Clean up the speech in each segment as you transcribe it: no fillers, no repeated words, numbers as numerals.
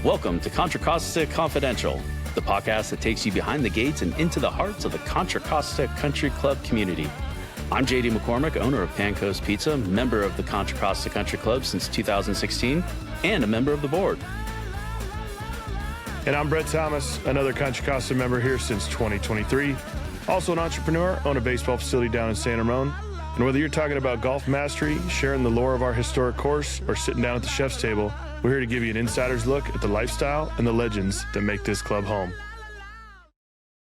Welcome to Contra Costa Confidential, the podcast that takes you behind the gates and into the hearts of the Contra Costa Country Club community. I'm JD McCormick, owner of Pan Coast Pizza, member of the Contra Costa Country Club since 2016, and a member of the board. And I'm Brett Thomas, another Contra Costa member here since 2023. Also an entrepreneur, own a baseball facility down in San Ramon. And whether you're talking about golf mastery, sharing the lore of our historic course, or sitting down at the chef's table, we're here to give you an insider's look at the lifestyle and the legends that make this club home.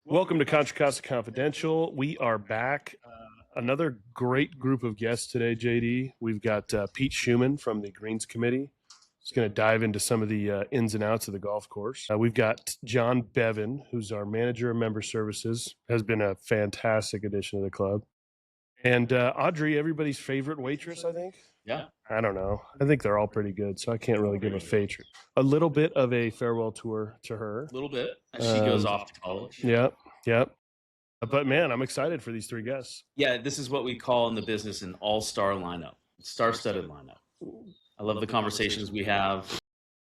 Welcome to Contra Costa Confidential. We are back. Another great group of guests today, JD. We've got Pete Schuman from the Greens Committee. He's going to dive into some of the ins and outs of the golf course. We've got John Bevin, who's our manager of member services, has been a fantastic addition to the club. And Audrey, everybody's favorite waitress, I think. Yeah. I don't know. I think they're all pretty good, so I can't really give a favorite. A little bit of a farewell tour to her. A little bit. As she goes off to college. Yep. But man, I'm excited for these three guests. Yeah, this is what we call in the business an all-star lineup, star-studded lineup. I love the conversations we have.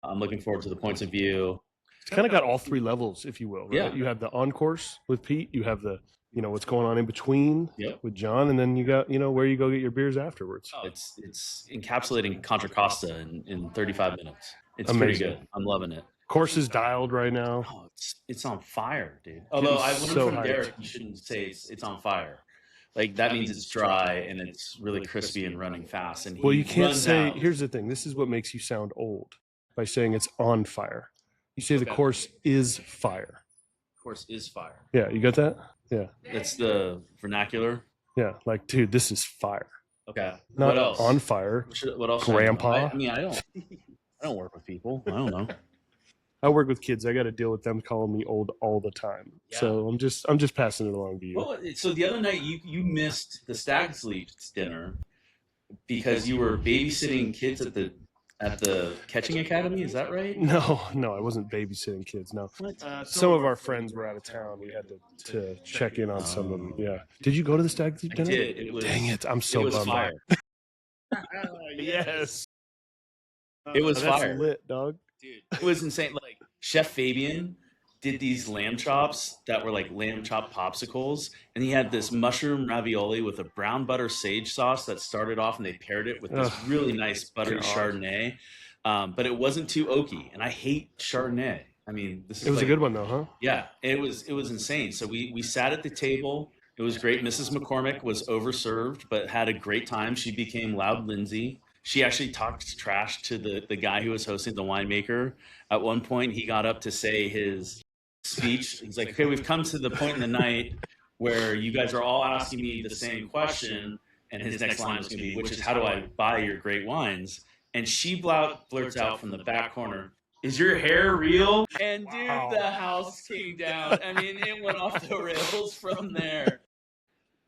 I'm looking forward to the points of view. It's kind of got all three levels, if you will. Right? Yeah. You have the on-course with Pete. You have the, what's going on in between with John. And then you got, where you go get your beers afterwards. Oh, it's encapsulating Contra Costa in 35 minutes. It's amazing. Pretty good. I'm loving it. Course is dialed right now. Oh, it's on fire, dude. Although I learned so from hyped. Derek, you shouldn't say it's on fire. Like that means it's dry and it's really crispy and running fast. And Well, you can't say, out. here's the thing. This is what makes you sound old by saying it's on fire. You say the course is fire. Course is fire. Yeah, you got that? Yeah. That's the vernacular. Yeah, like, dude, this is fire. Okay. Not what else? on fire. What else? Grandpa. I don't work with people. I don't know. I work with kids. I got to deal with them calling me old all the time. Yeah. So I'm just passing it along to you. Well, so the other night you missed the Stag Leaps dinner because you were babysitting kids at the catching academy. Is that right? No, I wasn't babysitting kids. No. Some of our friends were out of town. We had to check in on some of them. Yeah. Did you go to the Stag Leap dinner? I did. Dang it! I'm so bummed. Fire. Yes. It was that's fire. Lit, dog. Dude, it was insane. Like Chef Fabian did these lamb chops that were like lamb chop popsicles, and he had this mushroom ravioli with a brown butter sage sauce that started off, and they paired it with this really nice buttery Chardonnay, but it wasn't too oaky, and I hate Chardonnay. I mean, it was a good one though, huh? Yeah, it was insane. So we sat at the table. It was great. Mrs. McCormick was overserved, but had a great time. She became Loud Lindsay. She actually talked trash to the guy who was hosting, the winemaker. At one point, he got up to say his speech. He's like, okay, we've come to the point in the night where you guys are all asking me the same question. And his next line was going to be, which is, how do I buy your great wines? And she blurts out from the back corner, is your hair real? And dude, the house came down. I mean, it went off the rails from there.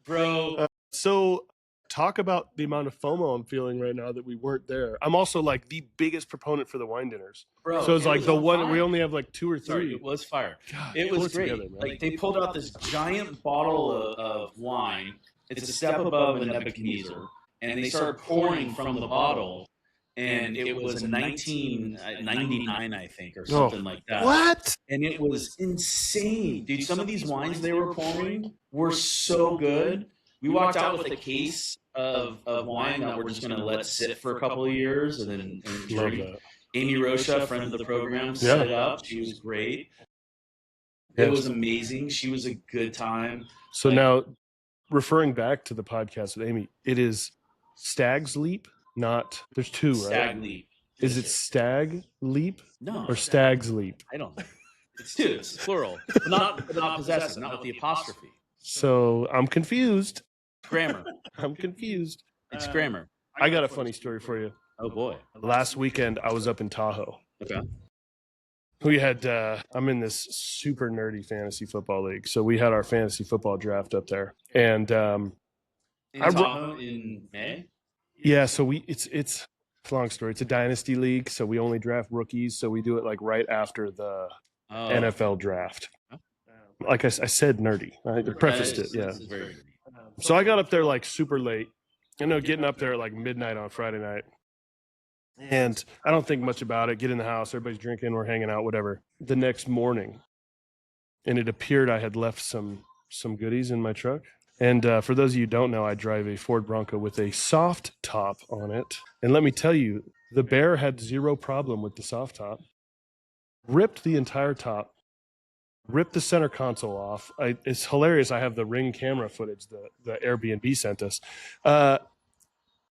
Bro. So talk about the amount of FOMO I'm feeling right now that we weren't there. I'm also like the biggest proponent for the wine dinners. Bro, so it's like the one, fire. we only have like 2 or 3. Sorry, it was fire. God, it was great. Together, like they pulled out this giant bottle of wine. It's a step above a Nebuchadnezzar. And they started pouring from the bottle. And it was a 1999, I think, or something like that. What? And it was insane. Dude, some of these wines they were pouring were so good. We walked out with a case of wine that we're just going to let sit for a couple of years and then drink. Amy Rocha, friend of the program, set it up. She was great. It was amazing. She was a good time. So now, referring back to the podcast with Amy, it is Stag's Leap, not, there's 2, right? Stag Leap. Is it Stag Leap? No. Or Stag's Leap? I don't know. It's 2. It's plural. Not possessive, not with the apostrophe. So I'm confused. Grammar. I'm confused. It's grammar. I got a funny story for you. Oh, boy. Last weekend, I was up in Tahoe. Okay. We had, I'm in this super nerdy fantasy football league. So we had our fantasy football draft up there. And in Tahoe in May? Yeah, so it's a long story. It's a dynasty league. So we only draft rookies. So we do it like right after the NFL draft. Like I said, nerdy. I prefaced it. Yeah. So I got up there like super late. Getting up there at like midnight on Friday night. And I don't think much about it. Get in the house, everybody's drinking, we're hanging out, whatever. The next morning, and it appeared I had left some goodies in my truck. And for those of you who don't know, I drive a Ford Bronco with a soft top on it. And let me tell you, the bear had zero problem with the soft top. Ripped the entire top, ripped the center console off. It's hilarious. I have the Ring camera footage the Airbnb sent us.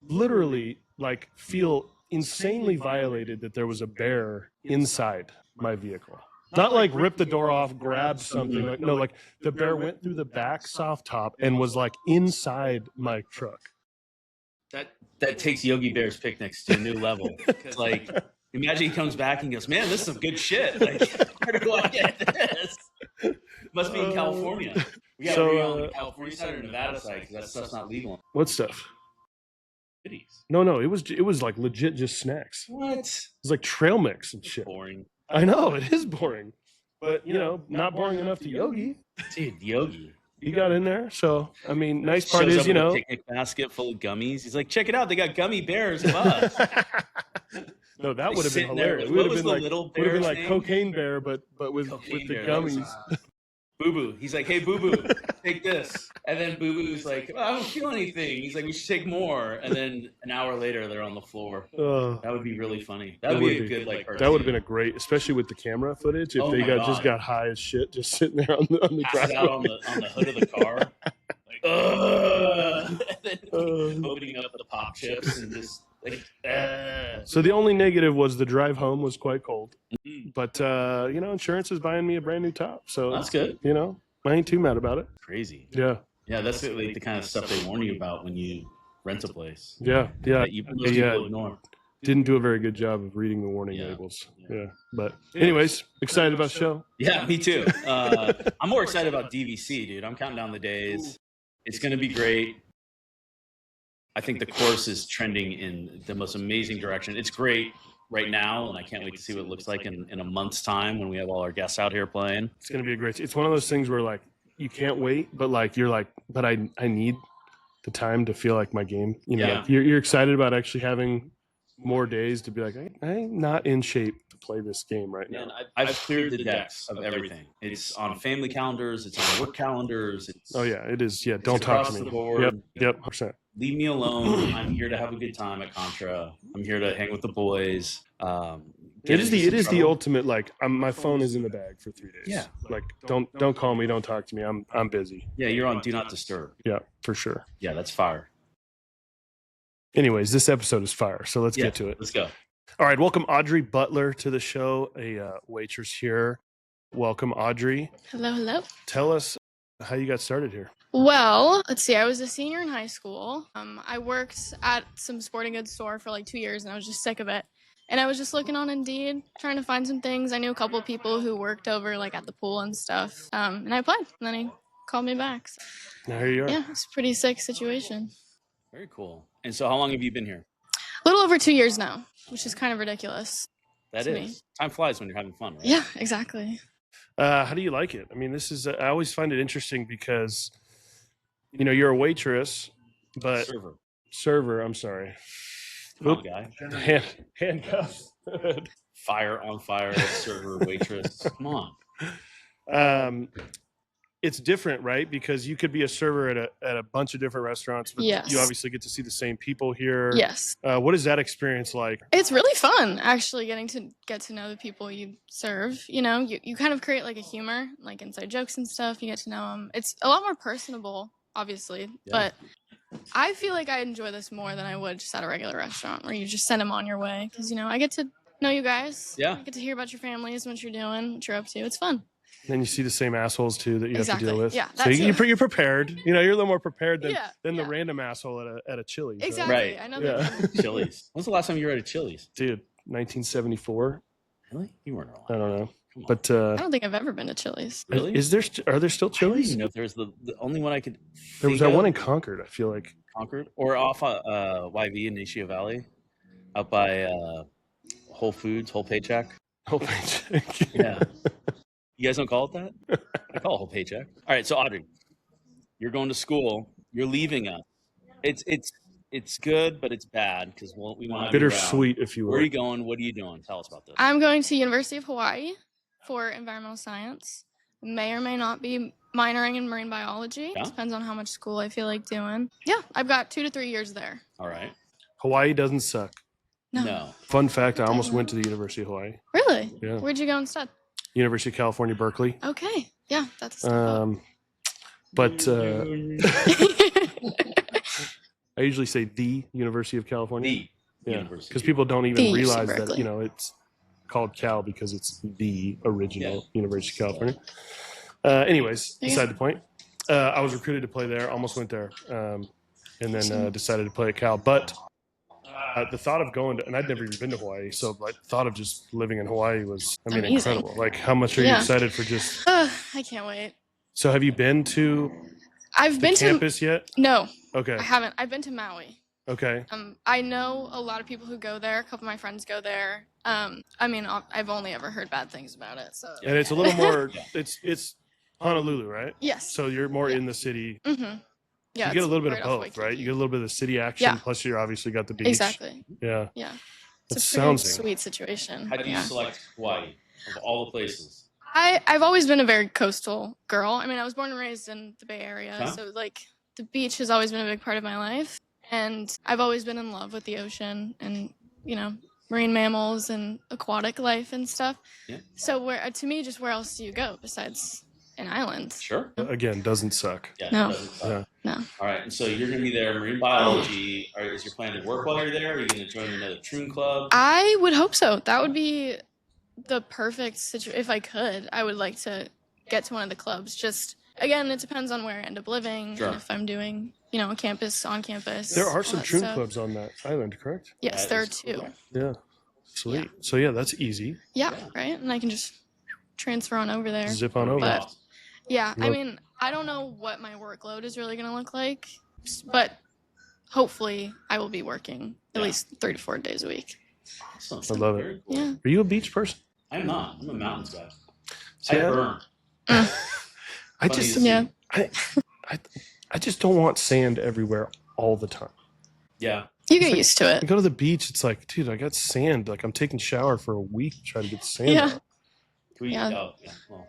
Literally, like, feel insanely violated that there was a bear inside my vehicle. Not like rip the door off, grab something. Like, no, like the bear went through the back soft top and was like inside my truck. That takes Yogi Bear's picnics to a new level. Like, imagine he comes back and goes, "Man, this is some good shit. Like, where do I get this?" Must be in California. We got to be on the California side or Nevada side because that stuff's not legal. What stuff? Goodies. No, it was like legit just snacks. What? It was like trail mix and shit. Boring. I know, it is boring. But, you know, not boring enough to Yogi. Dude, Yogi. He got in there. So, I mean, nice part Shows is, up you with know. a picnic basket full of gummies. He's like, check it out. They got gummy bears of us. No, that would have been Sitting there. hilarious. What Would was have the been little like bear's name? Cocaine Bear, but with Cocaine the Bear. gummies. Boo Boo. He's like, hey, Boo Boo, take this. And then Boo Boo's like, I don't feel anything. He's like, we should take more. And then an hour later, they're on the floor. That would be really funny. That would be a good like. That would have been a great, especially with the camera footage. If they just got high as shit, just sitting there on the driveway, out on the hood of the car, like, and then opening up the pop chips and just like. So the only negative was the drive home was quite cold, but you know, insurance is buying me a brand new top, so that's good. You know, I ain't too mad about it. Crazy. Yeah. Yeah, that's like the kind of stuff they warn you about when you rent a place. Yeah. That most people ignore. Didn't do a very good job of reading the warning labels. Yeah. But anyways, excited about the show. Yeah, me too. I'm more excited about DVC, dude. I'm counting down the days. It's going to be great. I think the course is trending in the most amazing direction. It's great right now, and I can't wait to see what it looks like in a month's time when we have all our guests out here playing. It's going to be a great. It's one of those things where like you can't wait, but like you're like, but I need the time to feel like my game. You know, like you're excited about actually having more days to be like, I'm not in shape to play this game right now. I've cleared the decks of everything. It's on family calendars. It's on work calendars. Oh yeah, it is. Yeah, don't talk to me. Yep, 100%. Leave me alone. I'm here to have a good time at Contra. I'm here to hang with the boys. It is the ultimate. Like, my phone is in the bag for 3 days. Yeah. Like, don't call me. Don't talk to me. I'm busy. Yeah, you're on Do Not Disturb. Yeah, for sure. Yeah, that's fire. Anyways, this episode is fire. So let's get to it. Let's go. All right, welcome Audrey Butler to the show. A waitress here. Welcome, Audrey. Hello. Tell us how you got started here. Well, let's see. I was a senior in high school. I worked at some sporting goods store for like 2 years, and I was just sick of it. And I was just looking on Indeed, trying to find some things. I knew a couple of people who worked over like at the pool and stuff. And I applied, and then he called me back. So, now here you are. Yeah, it's a pretty sick situation. Very cool. And so how long have you been here? A little over 2 years now, which is kind of ridiculous. That is. Time flies when you're having fun, right? Yeah, exactly. How do you like it? I mean, this is, I always find it interesting because, you know, you're a waitress, but server, I'm sorry. Come on, guy. Handcuffs. Fire on fire, server, waitress. Come on. It's different, right? Because you could be a server at a bunch of different restaurants, but you obviously get to see the same people here. Yes. What is that experience like? It's really fun, actually, getting to get to know the people you serve. You know, you kind of create like a humor, like inside jokes and stuff. You get to know them. It's a lot more personable, obviously, but I feel like I enjoy this more than I would just at a regular restaurant where you just send them on your way. Because, you know, I get to know you guys. Yeah. I get to hear about your families, what you're doing, what you're up to. It's fun. And then you see the same assholes too that you have to deal with. Yeah, so you're prepared. You know, you're a little more prepared than the yeah. random asshole at a Chili's. Exactly. Right. I know that. Chili's. When's the last time you were at a Chili's? Dude, 1974. Really? You weren't around. I don't know. But I don't think I've ever been to Chili's. Really? Are there still Chili's? You know, there's the only one I could. There was that one in Concord. I feel like Concord or off YV in Nesia Valley, up by Whole Foods, Whole Paycheck. Whole Paycheck. Yeah. You guys don't call it that? I call it Whole Paycheck. All right, so Audrey, you're going to school. You're leaving us. It's It's good, but it's bad because we want to Bittersweet, if you will. Where are you going? What are you doing? Tell us about this. I'm going to University of Hawaii for environmental science. May or may not be minoring in marine biology. Yeah. Depends on how much school I feel like doing. Yeah, I've got 2 to 3 years there. All right. Hawaii doesn't suck. No. Fun fact, I almost went to the University of Hawaii. Really? Yeah. Where'd you go instead? University of California, Berkeley. Okay. Yeah, that's a step up. But I usually say the University of California. Because people don't even realize that, it's called Cal because it's the original University of California. Anyways, beside the point. I was recruited to play there, almost went there, and then decided to play at Cal. But the thought of going to, and I'd never even been to Hawaii, so the thought of just living in Hawaii was, Amazing. Incredible. Like, how much are you excited for just... I can't wait. So have you been to campus yet? No. Okay. I haven't. I've been to Maui. Okay. I know a lot of people who go there. A couple of my friends go there. I've only ever heard bad things about it. So. And it's a little more. It's Honolulu, right? Yes. So you're more in the city. Mm-hmm. Yeah. You get a little bit of both, right? You get a little bit of the city action, plus you obviously got the beach. Exactly. Yeah. Yeah. It It's a sounds pretty sweet situation. How do you select Hawaii of all the places? I've always been a very coastal girl. I mean, I was born and raised in the Bay Area, so like the beach has always been a big part of my life. And I've always been in love with the ocean and, marine mammals and aquatic life and stuff. Yeah. So to me, just where else do you go besides an island? Sure. Again, doesn't suck. Yeah, no. Doesn't suck. No. All right. And so you're going to be there, marine biology. Is your plan to work while you're there? Are you going to join another troon club? I would hope so. That would be the perfect situation. If I could, I would like to get to one of the clubs. Just, again, it depends on where I end up living and if I'm doing, a campus, on campus. There are some troon clubs on that island, correct? Yes, there are 2. Cool. Yeah. Sweet. Yeah. So, that's easy. Yeah, right? And I can just transfer on over there. Zip on over. But, yeah, I mean, I don't know what my workload is really going to look like, but hopefully I will be working at least 3 to 4 days a week. Awesome. I love it. Cool. Yeah. Are you a beach person? I'm not. I'm a mountains guy. See, I burn. I just don't want sand everywhere all the time. Yeah. You get used to it. I go to the beach, it's like, dude, I got sand. Like, I'm taking a shower for a week to try to get sand out. Well, I'll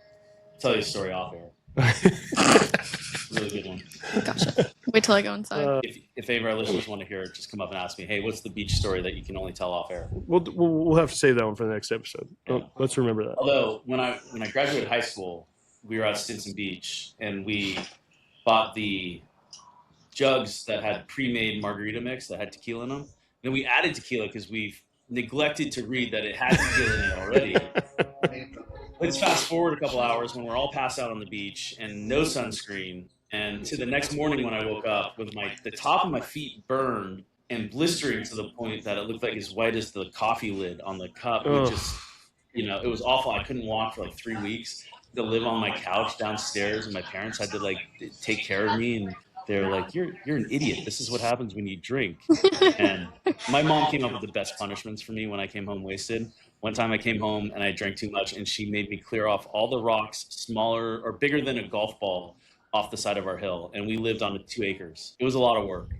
tell you a story off air. Really good one. Gotcha. Wait till I go inside. If any of our listeners want to hear it, just come up and ask me, hey, what's the beach story that you can only tell off air? We'll have to save that one for the next episode. Yeah. Let's remember that. Although, when I graduated high school, we were at Stinson Beach, and we bought the jugs that had pre-made margarita mix that had tequila in them. And we added tequila because we've neglected to read that it had tequila in it already. Let's fast forward a couple hours when we're all passed out on the beach and no sunscreen. And to the next morning when I woke up with the top of my feet burned and blistering to the point that it looked like as white as the coffee lid on the cup. Which just, it was awful. I couldn't walk for like 3 weeks. To live on my couch downstairs, and my parents had to take care of me, and they're like, "You're an idiot. This is what happens when you drink." And my mom came up with the best punishments for me when I came home wasted. One time I came home and I drank too much, and she made me clear off all the rocks smaller or bigger than a golf ball off the side of our hill, and we lived on 2 acres. It was a lot of work.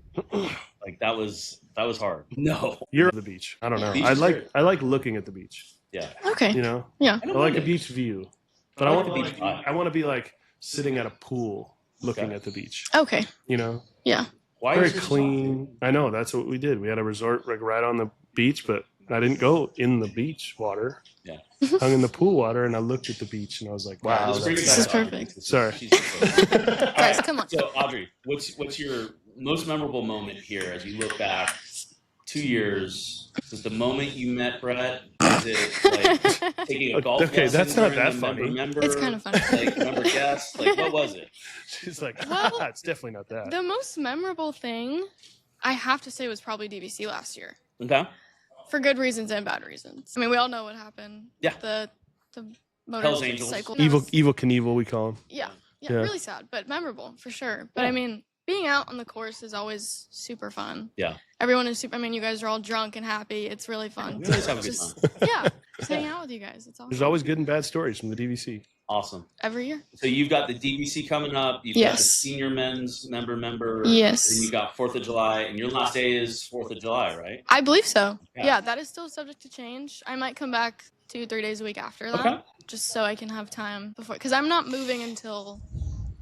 That was hard. No, you're at the beach. I don't know. I like looking at the beach. Yeah. Okay. Yeah. I like a beach view. But I want to be like sitting at a pool looking at the beach. Okay. Yeah. Why very clean. I know, that's what we did. We had a resort right on the beach, but I didn't go in the beach water. Yeah. Hung in the pool water, and I looked at the beach, and I was like, "Wow, this is perfect." Sorry, guys, come on. So, Audrey, what's your most memorable moment here as you look back 2 years? Is it the moment you met Brett? Is it taking a golf lesson? Okay, that's not that funny. It's kind of funny. Remember guests? What was it? She's like, it's definitely not that. The most memorable thing, I have to say, was probably DVC last year. Okay. For good reasons and bad reasons. I mean, we all know what happened. Yeah. The Hell's motorcycle Angels. Evil Knievel, we call him. Yeah, really sad, but memorable for sure. But I mean, being out on the course is always super fun. Yeah. Everyone is super. I mean, you guys are all drunk and happy. It's really fun. We always have a good time. Yeah, just hang out with you guys. It's awesome. There's always good and bad stories from the DVC. Awesome. Every year. So you've got the DVC coming up. You've got the senior men's member. Yes. Then you got 4th of July, and your last day is 4th of July, right? I believe so. Yeah. Yeah, that is still subject to change. I might come back 2-3 days a week after that. Okay. Just so I can have time before, because I'm not moving until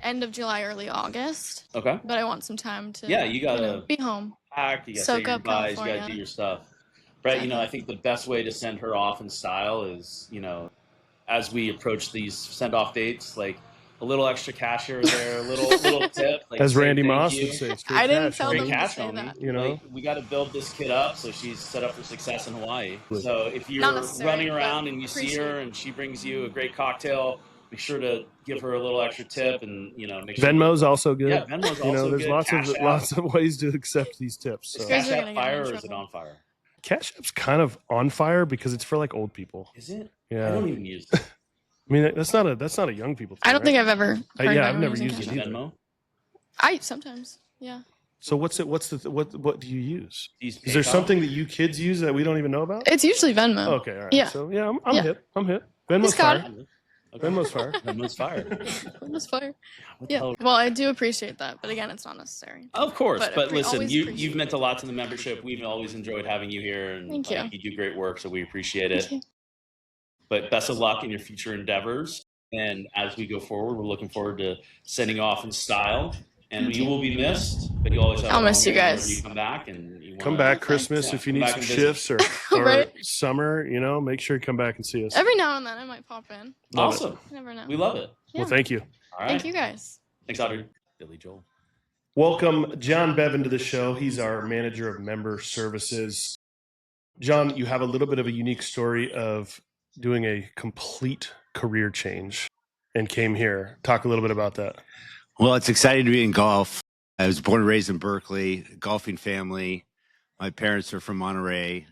end of July, early August. Okay. But I want some time to you gotta be home. pack, you gotta Soak say your up goodbyes, you California. gotta do your stuff. Right, Exactly. I think the best way to send her off in style is, as we approach these send-off dates, like a little extra cash here or there, a little tip. Like, As say Randy thank Moss you. would say, straight I didn't cash, tell homie. them Straight to cash, say homie. that. You know? Like, we got to build this kid up so she's set up for success in Hawaii. So if you're Not necessary, running but around and you see appreciate her it. and she brings you a great cocktail, be sure to give her a little extra tip and make sure. Venmo's also good. Yeah, Venmo's also there's good. lots of ways to accept these tips. Is So. guys Cash are App gonna get fire me in or is it trouble. on fire? Cash App's kind of on fire because it's for like old people. Is it? Yeah. I don't even use it. I mean, that's not a young people thing. I don't right? think I've ever. Heard yeah, of I've never using used Cash it App. either. Venmo? I sometimes, yeah. So what do you use? Use Is there PayPal? something that you kids use that we don't even know about? It's usually Venmo. Okay, all right. Yeah. So yeah, I'm Yeah. hip. I'm hip. He's Venmo's got fire. Okay. Venmo's fire. Venmo's fire. Venmo's fire. What the Yeah. hell? Well, I do appreciate that, but again, it's not necessary. Of course, But but listen, always you've appreciate meant a lot to the membership. We've always enjoyed having you here, and Thank you. you do great work, so we appreciate it. Thank you. But best of luck in your future endeavors. And as we go forward, we're looking forward to sending you off in style. And Thank you you. will be missed, but you always have. I'll a miss you home whenever guys. You come back and you Come wanna- back Christmas Yeah, if you come need back some and visit. shifts or Right. summer. Make sure you come back and see us. Every now and then, I might pop in. Love it. Awesome. You never know. We love it. Yeah. Well, thank you. All right. Thank you guys. Thanks, Audrey. Billy Joel. Welcome, John Bevin, to the show. He's our manager of member services. John, you have a little bit of a unique story of doing a complete career change and came here. Talk a little bit about that. Well, it's exciting to be in golf. I was born and raised in Berkeley, golfing family. My parents are from Monterey.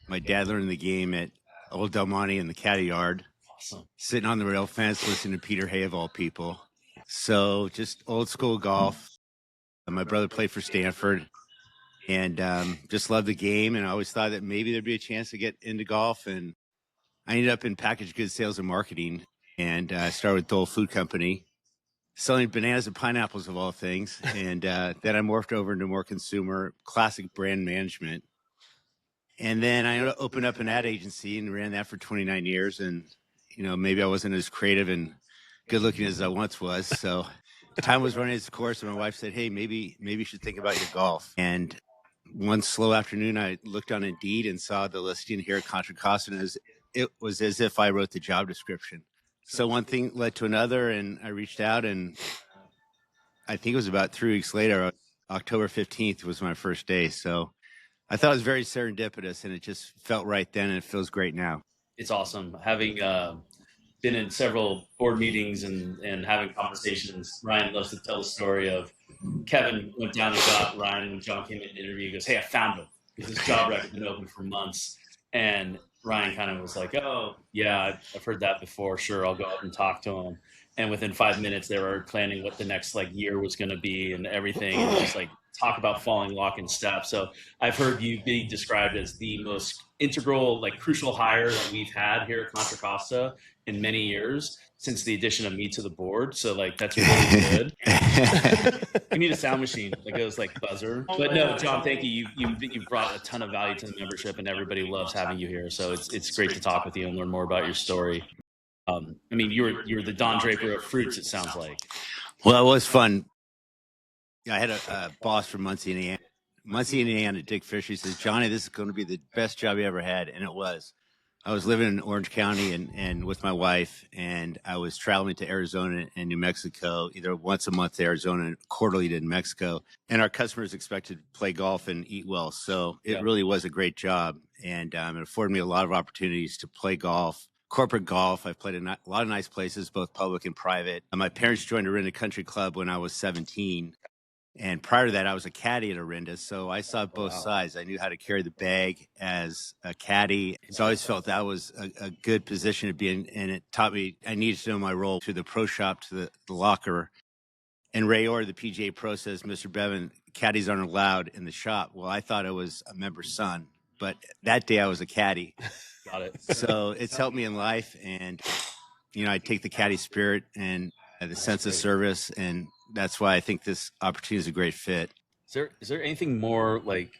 My dad learned the game at Old Del Monte in the caddy yard, Awesome. sitting on the rail fence listening to Peter Hay of all people. So just old school golf. And my brother played for Stanford and just loved the game. And I always thought that maybe there'd be a chance to get into golf. And I ended up in packaged goods sales and marketing and started with Dole Food Company, selling bananas and pineapples of all things. And then I morphed over into more consumer, classic brand management. And then I opened up an ad agency and ran that for 29 years. And, maybe I wasn't as creative and good looking as I once was. So time was running its course. And my wife said, hey, maybe you should think about your golf. And one slow afternoon, I looked on Indeed and saw the listing here at Contra Costa. And it was as if I wrote the job description. So one thing led to another, and I reached out, and I think it was about 3 weeks later, October 15th was my first day. So I thought it was very serendipitous, and it just felt right then, and it feels great now. It's awesome. Having been in several board meetings and having conversations, Ryan loves to tell the story of Kevin went down and got Ryan when John came in to interview. He goes, hey, I found him. Because his job rec had been open for months. And Ryan kind of was like, oh, yeah, I've heard that before. Sure, I'll go up and talk to him. And within 5 minutes, they were planning what the next year was going to be and everything. And just talk about falling lock in step. So I've heard you be described as the most integral, crucial hire that we've had here at Contra Costa in many years since the addition of me to the board. So that's really good. We need a sound machine that goes buzzer. But no, John, thank you. You've brought a ton of value to the membership, and everybody loves having you here. So it's great to talk with you and learn more about your story. You're the Don Draper of fruits, it sounds like. Well, it was fun. I had a boss from Muncie, Indiana, Dick Fisher. He says, Johnny, this is going to be the best job you ever had. And it was. I was living in Orange County and with my wife, and I was traveling to Arizona and New Mexico, either once a month to Arizona and quarterly to New Mexico. And our customers expected to play golf and eat well. So it really was a great job. And it afforded me a lot of opportunities to play golf. Corporate golf. I've played a lot of nice places, both public and private. My parents joined Orinda Country Club when I was 17. And prior to that, I was a caddy at Orinda, so I saw both sides. I knew how to carry the bag as a caddy. So I always felt that was a good position to be in, and it taught me I needed to know my role to the pro shop, to the locker. And Ray Orr, the PGA Pro, says, Mr. Bevin, caddies aren't allowed in the shop. Well, I thought I was a member's son, but that day I was a caddy. Got it. So it's helped me in life. And, I take the caddy spirit and the sense of service. And that's why I think this opportunity is a great fit. Is there anything more like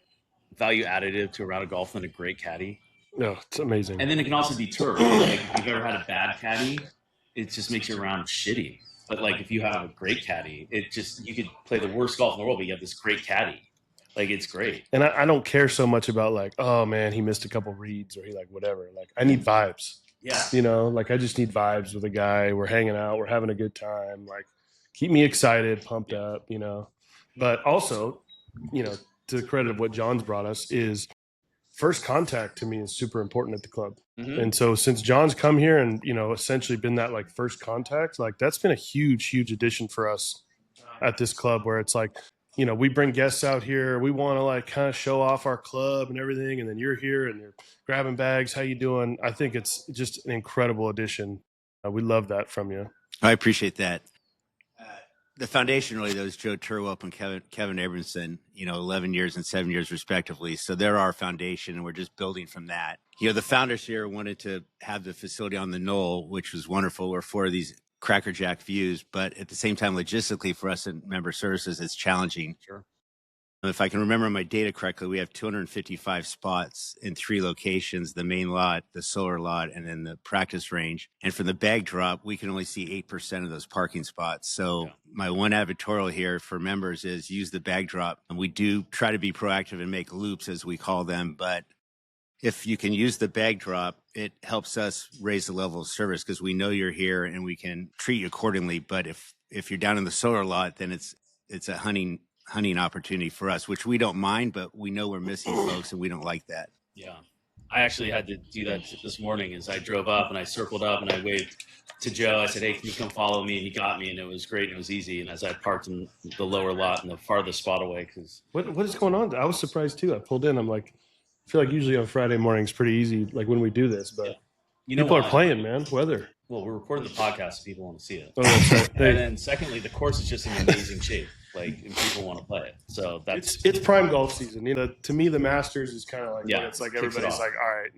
value additive to a round of golf than a great caddy? No, it's amazing. And then it can also be turf. Like if you've ever had a bad caddy, it just makes your round shitty. But like if you have a great caddy, you could play the worst golf in the world, but you have this great caddy. Like it's great. And I don't care so much about like, oh man, he missed a couple reads or he like whatever. Like I need vibes. Yeah. Like I just need vibes with a guy. We're hanging out, we're having a good time. Like keep me excited, pumped up, But also, to the credit of what John's brought us is first contact to me is super important at the club. Mm-hmm. And so since John's come here and, essentially been that like first contact, like that's been a huge, huge addition for us at this club where it's like, we bring guests out here. We want to like kind of show off our club and everything. And then you're here and you're grabbing bags. How you doing? I think it's just an incredible addition. We love that from you. I appreciate that. The foundation really, those Joe Turwell and Kevin Abramson, 11 years and 7 years respectively. So they're our foundation, and we're just building from that. The founders here wanted to have the facility on the knoll, which was wonderful. We're for these crackerjack views, but at the same time, logistically for us in member services, it's challenging. Sure. If I can remember my data correctly, we have 255 spots in 3 locations, the main lot, the solar lot, and then the practice range. And from the bag drop, we can only see 8% of those parking spots. So my one advertorial here for members is use the bag drop. And we do try to be proactive and make loops, as we call them. But if you can use the bag drop, it helps us raise the level of service because we know you're here and we can treat you accordingly. But if you're down in the solar lot, then it's a hunting opportunity for us, which we don't mind, but we know we're missing folks and we don't like that. Yeah. I actually had to do that this morning as I drove up and I circled up and I waved to Joe. I said, hey, can you come follow me? And he got me and it was great and it was easy. And as I parked in the lower lot and the farthest spot away, because what is going on? I was surprised too. I pulled in. I'm like, I feel like usually on Friday mornings pretty easy, like when we do this, but people are playing, man. Weather. Well, we're recording the podcast so people want to see it. Oh, that's right. And then secondly, the course is just in amazing shape. Like, and people want to play it. So it's prime golf season. To me, the Masters is kind of like, it's like everybody's like, all right,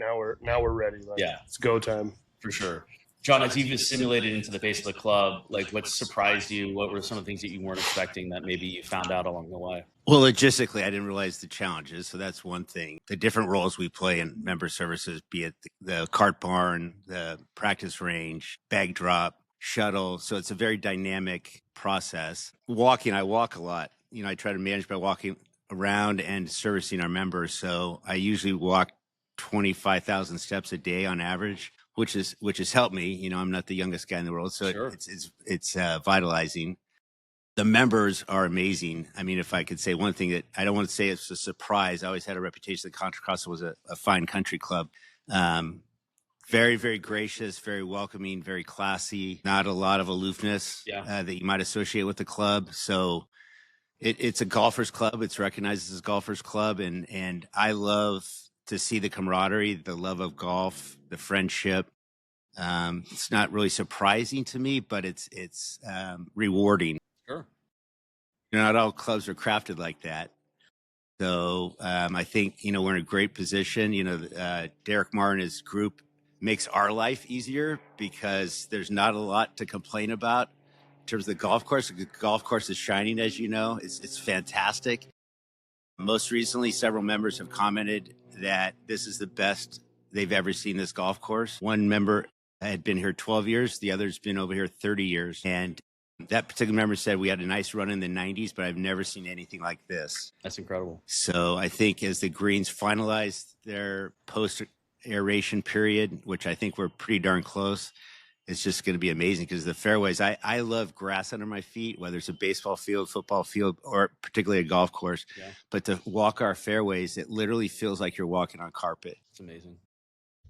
now we're ready. Like, it's go time. For sure. John, as you've assimilated into the face of the club, like what surprised you? What were some of the things that you weren't expecting that maybe you found out along the way? Well, logistically, I didn't realize the challenges. So that's one thing. The different roles we play in member services, be it the cart barn, the practice range, bag drop, shuttle. So it's a very dynamic process. Walking, I walk a lot. I try to manage by walking around and servicing our members. So I usually walk 25,000 steps a day on average, which has helped me. I'm not the youngest guy in the world, so sure. it's vitalizing. The members are amazing. I mean, if I could say one thing that I don't want to say it's a surprise. I always had a reputation that Contra Costa was a fine country club. Very, very gracious, very welcoming, very classy, not a lot of aloofness that you might associate with the club. So it's a golfer's club. It's recognized as a golfer's club. And I love to see the camaraderie, the love of golf, the friendship. It's not really surprising to me, but it's rewarding. Sure. Not all clubs are crafted like that. So I think, we're in a great position. Derek Marr and his group makes our life easier because there's not a lot to complain about in terms of the golf course. The golf course is shining, as you know. It's fantastic. Most recently, several members have commented that this is the best they've ever seen this golf course. One member had been here 12 years. The other's been over here 30 years. And that particular member said we had a nice run in the 90s, but I've never seen anything like this. That's incredible. So I think as the greens finalize their post-aeration period, which I think we're pretty darn close, it's just going to be amazing because the fairways, I love grass under my feet, whether it's a baseball field, football field, or particularly a golf course. Yeah. But to walk our fairways, it literally feels like you're walking on carpet. It's amazing.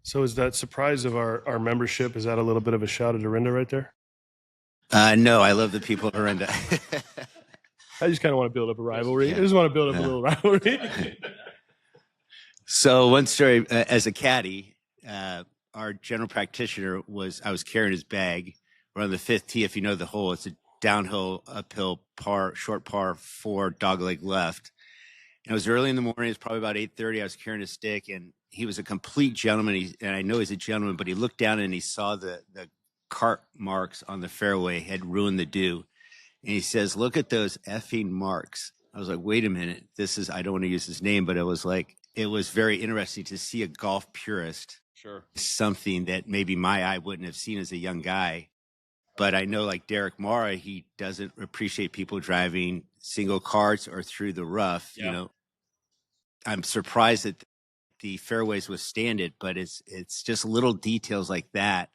So is that surprise of our membership, is that a little bit of a shout at Dorinda right there? No, I love the people of Dorinda. I just kind of want to build up a rivalry. I just want to build up a little rivalry. So one story, as a caddy, our general practitioner I was carrying his bag. We're on the fifth tee. If you know the hole, it's a downhill, uphill par, short par 4, dogleg left. And it was early in the morning. It was probably about 8:30. I was carrying a stick, and he was a complete gentleman. And I know he's a gentleman, but he looked down and he saw the cart marks on the fairway had ruined the dew. And he says, "Look at those effing marks." I was like, wait a minute. I don't want to use his name, but it was very interesting to see a golf purist. Sure. Something that maybe my eye wouldn't have seen as a young guy. But I know, like Derek Mara, he doesn't appreciate people driving single carts or through the rough. Yeah. You know, I'm surprised that the fairways withstand it, but it's just little details like that.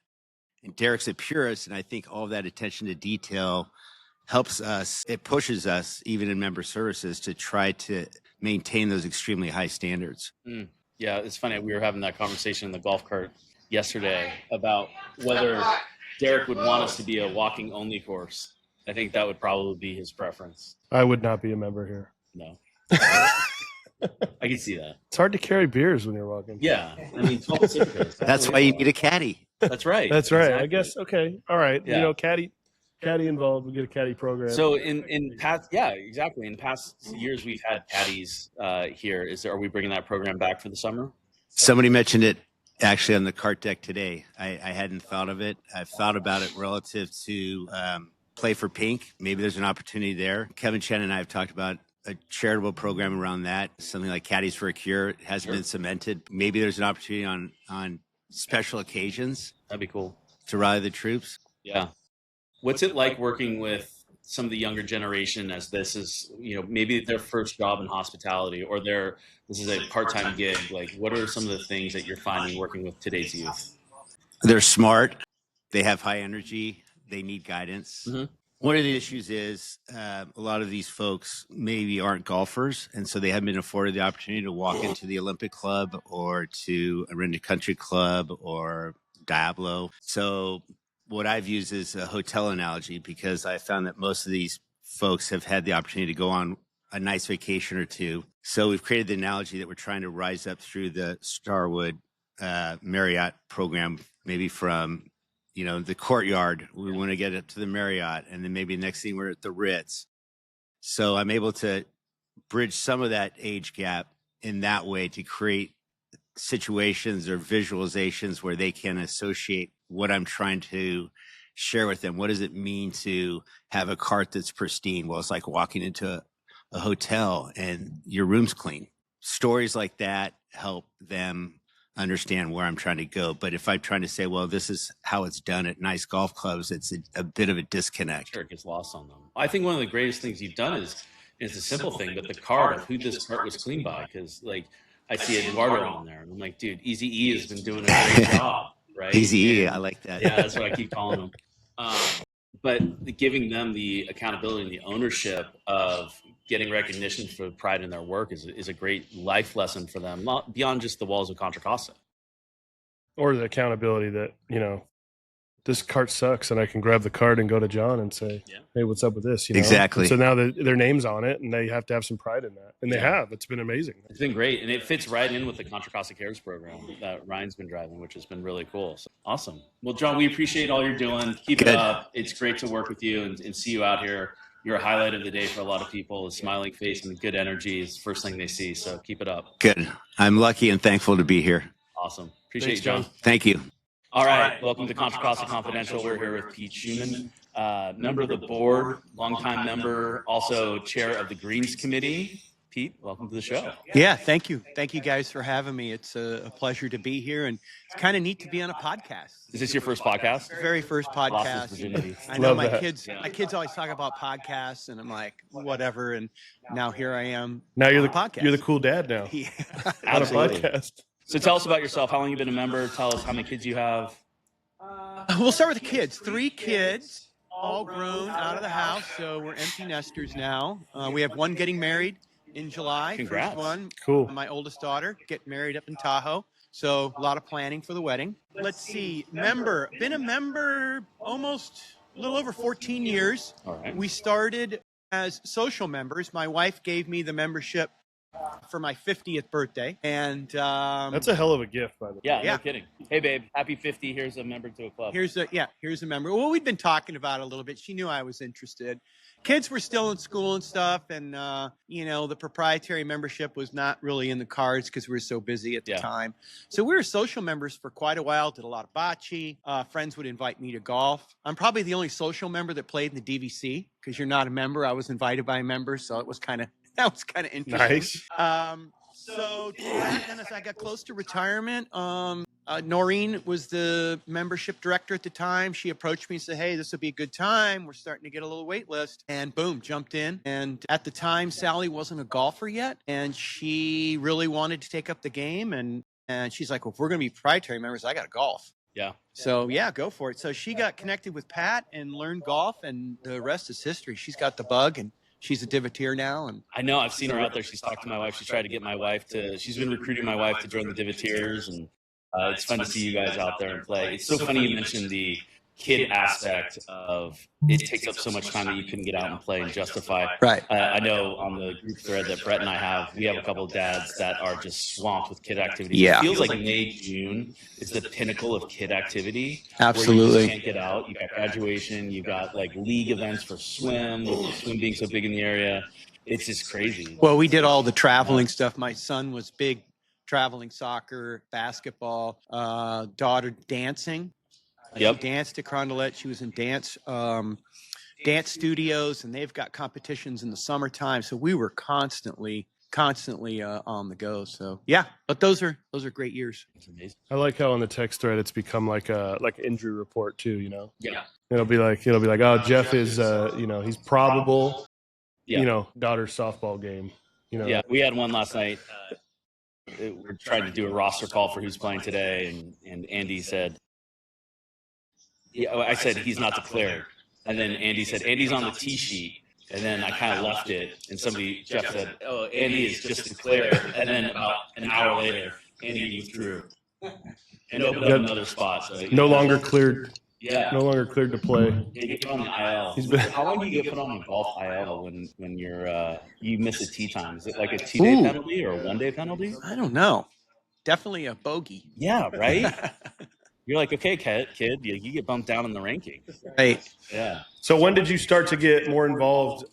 And Derek's a purist, and I think all of that attention to detail helps us. It pushes us, even in member services, to try to maintain those extremely high standards. Yeah, it's funny. We were having that conversation in the golf cart yesterday about whether Derek would want us to be a walking only course. I think that would probably be his preference. I would not be a member here. No. I can see that. It's hard to carry beers when you're walking. Yeah. I mean, 12 Pacific. That's why you need a caddy. That's right. That's right. Exactly. I guess. Okay. All right. Yeah. You know, caddy involved. We get a caddy program. So in past, yeah, exactly. In past years, we've had caddies here. Are we bringing that program back for the summer? Somebody mentioned it actually on the cart deck today. I hadn't thought of it. I've thought about it relative to Play for Pink. Maybe there's an opportunity there. Kevin Chen and I have talked about a charitable program around that, something like Caddies for a Cure. It hasn't been cemented. Maybe there's an opportunity on special occasions. That'd be cool. To rally the troops. Yeah. What's it like working with some of the younger generation, as this is, maybe their first job in hospitality, or this is a part-time gig? Like, what are some of the things that you're finding working with today's youth? They're smart. They have high energy. They need guidance. Mm-hmm. One of the issues is a lot of these folks maybe aren't golfers, and so they haven't been afforded the opportunity to walk into the Olympic Club or to a rented country club or Diablo. So what I've used is a hotel analogy, because I found that most of these folks have had the opportunity to go on a nice vacation or two. So we've created the analogy that we're trying to rise up through the Starwood Marriott program, maybe from the Courtyard. We want to get up to the Marriott, and then maybe next thing we're at the Ritz. So I'm able to bridge some of that age gap in that way to create situations or visualizations where they can associate what I'm trying to share with them. What does it mean to have a cart that's pristine? Well, it's like walking into a hotel and your room's clean. Stories like that help them understand where I'm trying to go. But if I'm trying to say, well, this is how it's done at nice golf clubs, it's a bit of a disconnect. Sure, it gets lost on them. I think one of the greatest things you've done is a simple thing, but the card of who this cart was cleaned by. Because, like, I see Eduardo on there, and I'm like, dude, Easy E has been doing a great job, right? Easy E, I like that. Yeah, that's what I keep calling him. But giving them the accountability and the ownership of getting recognition for pride in their work is a great life lesson for them, not beyond just the walls of Contra Costa. Or the accountability that, this cart sucks, and I can grab the cart and go to John and say, hey, what's up with this? Exactly. And so now their name's on it, and they have to have some pride in that. And they have. It's been amazing. It's been great. And it fits right in with the Contra Costa Cares program that Ryan's been driving, which has been really cool. So, awesome. Well, John, we appreciate all you're doing. Keep it up. It's great to work with you and see you out here. You're a highlight of the day for a lot of people. A smiling face and good energy is the first thing they see. So keep it up. Good. I'm lucky and thankful to be here. Awesome. Appreciate you, John. Thank you. All right. Welcome to Contra Costa Confidential. We're here with Pete Schuman, member of the board, longtime member, also chair of the Greens Committee. Pete, welcome to the show. Yeah, thank you. Thank you guys for having me. It's a pleasure to be here, and it's kind of neat to be on a podcast. Is this your first podcast? Very first podcast. I know my kids always talk about podcasts, and I'm like, whatever. And now here I am. Now you're the podcast. You're the cool dad now. Yeah. On a podcast. So tell us about yourself. How long you been a member? Tell us how many kids you have. We'll start with the kids. 3 kids, all grown, out of the house. So we're empty nesters now. We have one getting married in July. Congrats. First one. Cool. My oldest daughter get married up in Tahoe. So a lot of planning for the wedding. Let's see. Been a member almost a little over 14 years. All right. We started as social members. My wife gave me the membership for my 50th birthday. And That's a hell of a gift, by the way. Yeah, Yeah. no kidding. Hey, babe, happy 50. Here's a member to a club. here's a member. Well, we've been talking about it a little bit. She knew I was interested. Kids were still in school and stuff, and the proprietary membership was not really in the cards because we were so busy at the time. So we were social members for quite a while. Did a lot of bocce. Friends would invite me to golf. I'm probably the only social member that played in the DVC because you're not a member. I was invited by a member, so that was kind of interesting. Nice. So then as I got close to retirement, Noreen was the membership director at the time. She approached me and said, hey, this would be a good time. We're starting to get a little wait list. And boom, jumped in. And at the time, Sally wasn't a golfer yet. And she really wanted to take up the game. And she's like, well, if we're going to be proprietary members, I got to golf. Yeah. So, yeah, go for it. So she got connected with Pat and learned golf. And the rest is history. She's got the bug. And she's a divoteer now. And I know. I've seen her out there. She's talked to my wife. She tried to get my wife she's been recruiting my wife to join the divoteers. And it's fun to see you guys out there and play. It's so funny you mentioned the kid aspect of it takes up so much time that you couldn't get out and play and justify. Right. I know on the group thread that Brett and I have, we have a couple of dads that are just swamped with kid activities. Yeah. It feels like May, June is the pinnacle of kid activity. Absolutely. Where you just can't get out. You've got graduation. You've got like league events for swim, with the swim being so big in the area. It's just crazy. Well, we did all the traveling stuff. My son was big traveling soccer, basketball, daughter dancing. Yep. She danced at Carondelet. She was in dance studios, and they've got competitions in the summertime. So we were constantly on the go. So yeah, but those are great years. It's amazing. I like how on the text thread it's become like an injury report too. Yeah. It'll be like, oh, Jeff is he's probable. Yeah. Daughter's softball game. Yeah, we had one last night. We're trying to do a roster call for who's playing today, and Andy said, I said he's not declared, and then Andy said Andy's on the tee sheet, and then I kind of left it, and Jeff said, oh, Andy is just declared, and then about an hour later, Andy withdrew and opened up another spot. So no longer cleared. Yeah. No longer cleared to play. They get put on the IL. How long do you get put on the golf IL when you're you miss a tee time? Is it like a 2-day penalty or a 1-day penalty? I don't know. Definitely a bogey. Yeah, right? You're like, okay, kid, you get bumped down in the ranking. Right. Yeah. So when did you start to get more involved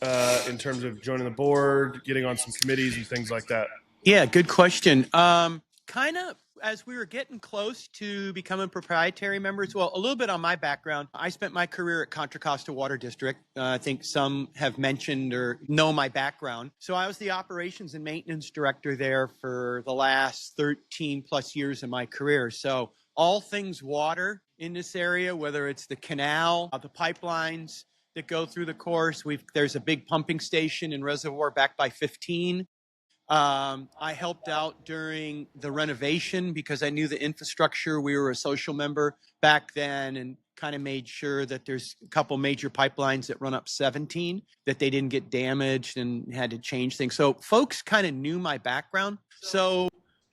in terms of joining the board, getting on some committees and things like that? Yeah, good question. Kind of as we were getting close to becoming proprietary members, well, a little bit on my background. I spent my career at Contra Costa Water District. I think some have mentioned or know my background. So I was the operations and maintenance director there for the last 13 plus years of my career. So all things water in this area, whether it's the canal, the pipelines that go through the course. There's a big pumping station and reservoir back by 15. I helped out during the renovation because I knew the infrastructure. We were a social member back then and kind of made sure that there's a couple major pipelines that run up 17, that they didn't get damaged and had to change things. So folks kind of knew my background. So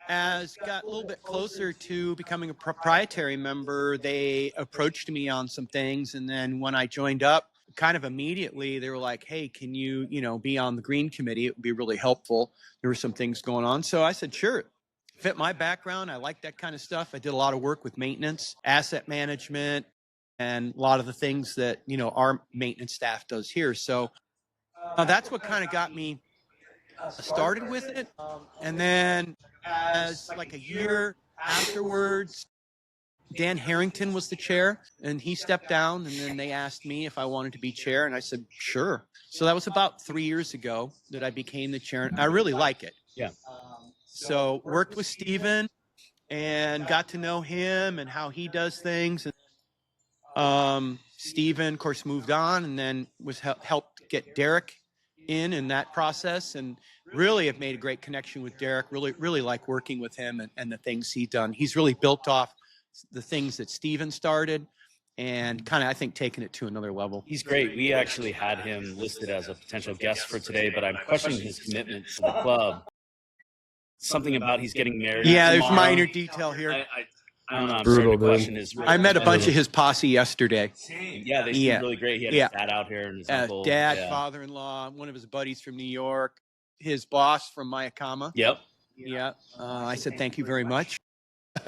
as got a little bit closer to becoming a proprietary member, they approached me on some things. And then when I joined up, kind of immediately, they were like, hey, can you, be on the green committee? It would be really helpful. There were some things going on. So I said, sure. Fit my background. I like that kind of stuff. I did a lot of work with maintenance, asset management, and a lot of the things that, our maintenance staff does here. So that's what kind of got me started with it. And then as like a year afterwards, Dan Harrington was the chair, and he stepped down, and then they asked me if I wanted to be chair, and I said, sure. So that was about 3 years ago that I became the chair, and I really like it. Yeah. So worked with Steven and got to know him and how he does things. Steven, of course, moved on and then was helped get Derek in that process, and really have made a great connection with Derek. Really like working with him and the things he's done. He's really built off the things that Steven started and kind of, I think, taken it to another level. He's great. We actually had him listed as a potential guest for today, but I'm questioning his commitment to the club. Something about he's getting married. Yeah, there's tomorrow. minor detail here. I don't know. I'm Brutal, starting to dude. question his. I met a bunch of his posse yesterday. Yeah, they seem really great. He had his dad out here and his uncle. Dad, Yeah. father-in-law, one of his buddies from New York. his boss from Mayakama. Yep. Yeah. I said, thank you very much.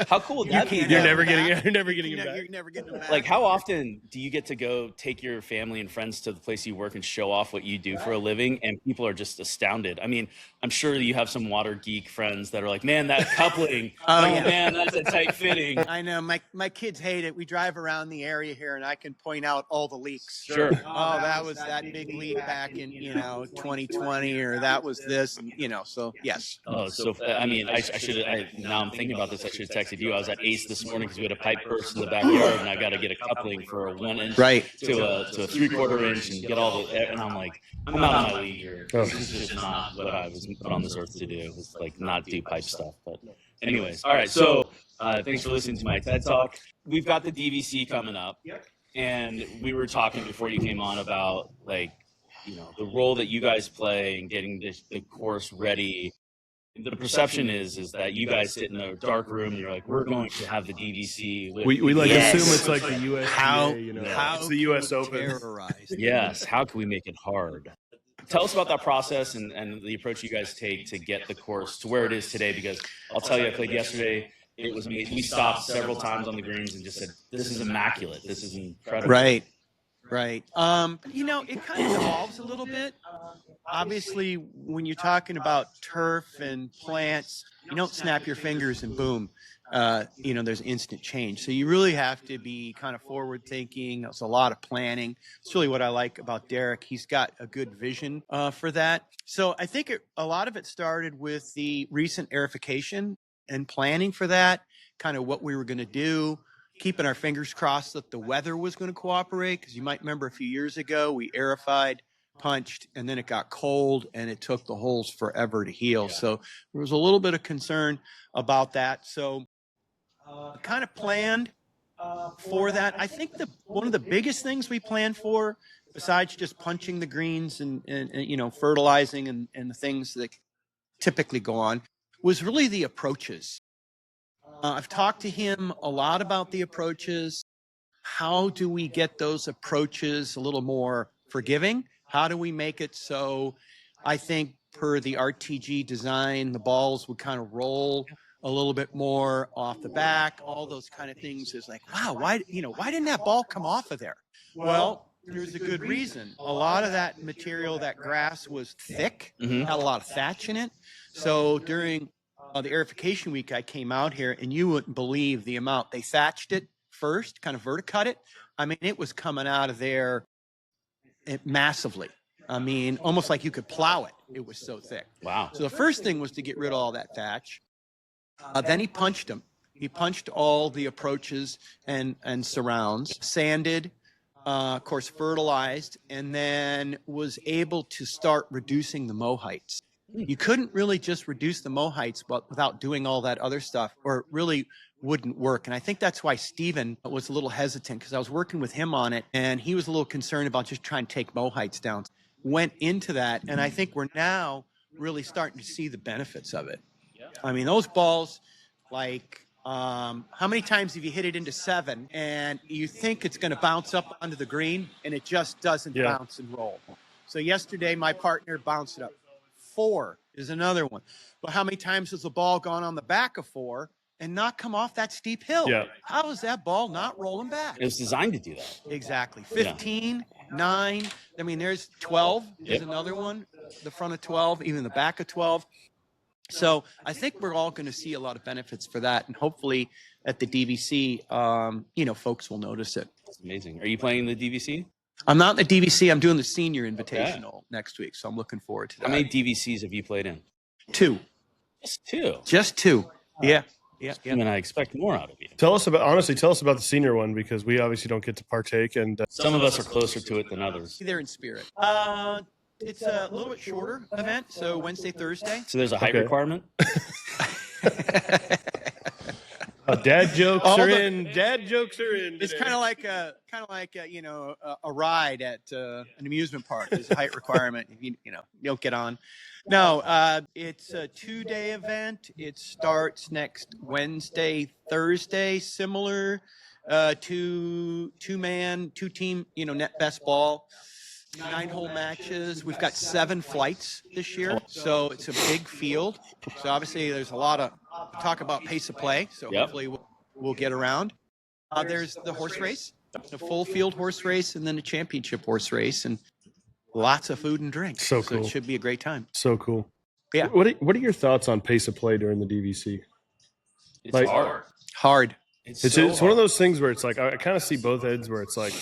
How cool would that be? You're never getting him back. You're never getting him back. Like, how often do you get to go take your family and friends to the place you work and show off what you do for a living? And people are just astounded. I mean, I'm sure you have some water geek friends that are like, man, that coupling, man, that's a tight fitting. I know. My kids hate it. We drive around the area here, and I can point out all the leaks. Sure. Oh, that was that big leak back in, 2020, or that was this, so yes. Oh, so I mean, I should. Now I'm thinking about this. I should have texted you. I was at Ace this morning because we had a pipe burst in the backyard, and I got to get a coupling for a 1 inch to a 3/4 inch and get all the. And I'm like, I'm out of my league here. This is just not what I was put on this earth to do. It's like not do pipe stuff. But anyways, all right. So thanks for listening to my TED Talk. We've got the DVC coming up, and we were talking before you came on about the role that you guys play in getting the course ready. The perception is that you guys sit in a dark room and you're like, we're going to have the DVC. We like assume it's like the US. How it's the US Open. Terrorized. Yes. How can we make it hard? Tell us about that process and the approach you guys take to get the course to where it is today. Because I'll tell you, I played yesterday. It was amazing. We stopped several times on the greens and just said, this is immaculate. This is incredible. Right. It kind of evolves a little bit. Obviously, when you're talking about turf and plants, you don't snap your fingers and boom, there's instant change. So you really have to be kind of forward thinking. There's a lot of planning. It's really what I like about Derek. He's got a good vision for that. So I think a lot of it started with the recent airification and planning for that, kind of what we were going to do. Keeping our fingers crossed that the weather was going to cooperate, because you might remember a few years ago we airified, punched, and then it got cold and it took the holes forever to heal. Yeah. So there was a little bit of concern about that. So kind of planned for that. I think one of the biggest things we planned for, besides just punching the greens and fertilizing and the things that typically go on, was really the approaches. I've talked to him a lot about the approaches. How do we get those approaches a little more forgiving? How do we make it so, I think per the RTG design, the balls would kind of roll a little bit more off the back, all those kind of things. Is like, wow, why didn't that ball come off of there? Well, there's a good reason. A lot of that material, that grass was thick, had a lot of thatch in it. So during the airification week, I came out here, and you wouldn't believe the amount. They thatched it first, kind of verticut it. I mean, it was coming out of there massively. I mean, almost like you could plow it. It was so thick. Wow. So the first thing was to get rid of all that thatch. Then he punched them. He punched all the approaches and surrounds, sanded, of course, fertilized, and then was able to start reducing the mow heights. You couldn't really just reduce the mow heights without doing all that other stuff, or it really wouldn't work. And I think that's why Steven was a little hesitant, because I was working with him on it, and he was a little concerned about just trying to take mow heights down. Went into that, and I think we're now really starting to see the benefits of it. I mean, those balls, like, how many times have you hit it into 7, and you think it's going to bounce up onto the green, and it just doesn't bounce and roll? So yesterday, my partner bounced it up. 4 is another one. But how many times has the ball gone on the back of 4 and not come off that steep hill? Yeah. How is that ball not rolling back? It was designed to do that. Exactly. 15, 9. I mean, there's 12 is another one. The front of 12, even the back of 12. So I think we're all going to see a lot of benefits for that. And hopefully at the DVC, folks will notice it. It's amazing. Are you playing the DVC? I'm not in the DVC. I'm doing the Senior Invitational next week, so I'm looking forward to that. How many DVCs have you played in? 2. Just 2. Just 2. Yeah. I mean, I expect more out of you. Tell us about the senior one, because we obviously don't get to partake, and some of us are closer to it than others. They're in spirit. It's a little bit shorter event, so Wednesday, Thursday. So there's a height requirement. Dad jokes are in. Dad jokes are in. It's kind of like a ride at an amusement park. There's a height requirement. You don't get on. No, it's a 2-day event. It starts next Wednesday, Thursday. Similar to two-team, net best ball. 9-hole matches. We've got 7 flights this year, so it's a big field. So obviously there's a lot of talk about pace of play, so hopefully we'll get around. There's the horse race, the full field horse race, and then the championship horse race, and lots of food and drink. So cool. So it should be a great time. So cool. Yeah. What are your thoughts on pace of play during the DVC? It's Like- hard. It's so one of those things where it's like I kind of see both ends where it's like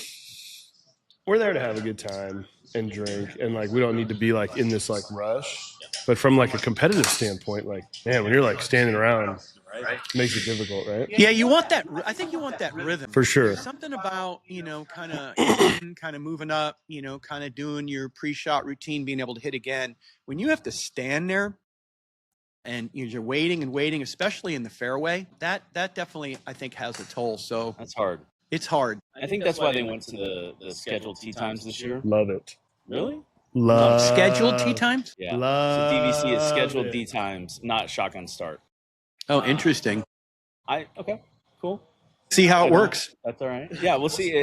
we're there to have a good time and drink, and like we don't need to be like in this like rush. But from like a competitive standpoint, like man, when you're like standing around, it makes it difficult, right? Yeah, you want that. I think you want that rhythm For sure. There's something about kind of moving up, kind of doing your pre-shot routine, being able to hit again. When you have to stand there and you're waiting and waiting, especially in the fairway, that definitely I think has a toll. So That's hard. it's hard. I think that's why they went to the scheduled tee times this year. Love it. Really? Love Scheduled tee times. Yeah. Love So DVC is scheduled it. D times, not shotgun start. Oh, interesting. Okay, cool. See how it works. That's all right. Yeah, we'll see.